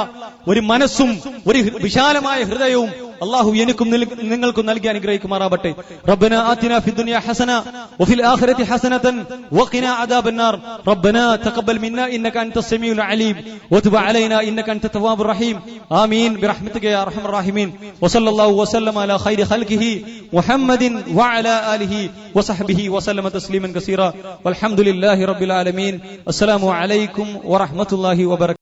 ഒരു മനസ്സും ഒരു വിശാലമായ ഹൃദയവും അല്ലാഹു എനിക്കും നിങ്ങൾക്കും നൽകി അനുഗ്രഹിക്കുമാറാവട്ടെ. റബ്ബനാ ആതിനാ ഫിദ്ദുനിയ ഹസന വഫിൽ ആഖിറതി ഹസനതൻ വഖിനാ അദാബന്നാർ. റബ്ബനാ തഖബ്ബൽ മിന്നാ ഇന്നക അൻതസ് സമീഉൽ അലീം വതുബ് അലൈനാ ഇന്നക അൻതത് തവ്വാബുർ റഹീം. ആമീൻ ബിറഹ്മതിക യാ അർഹമർ റഹീമീൻ. വസല്ലല്ലാഹു വസല്ലമ അലാ ഖൈരി ഖൽഖിഹി മുഹമ്മദിൻ വഅലാ ആലിഹി വസഹ്ബിഹി വസല്ലമ തസ്ലീമൻ കസീറാ. വൽഹംദുലില്ലാഹി റബ്ബിൽ ആലമീൻ. അസ്സലാമു അലൈക്കും വറഹ്മത്തുള്ളാഹി വബറകാതുഹു.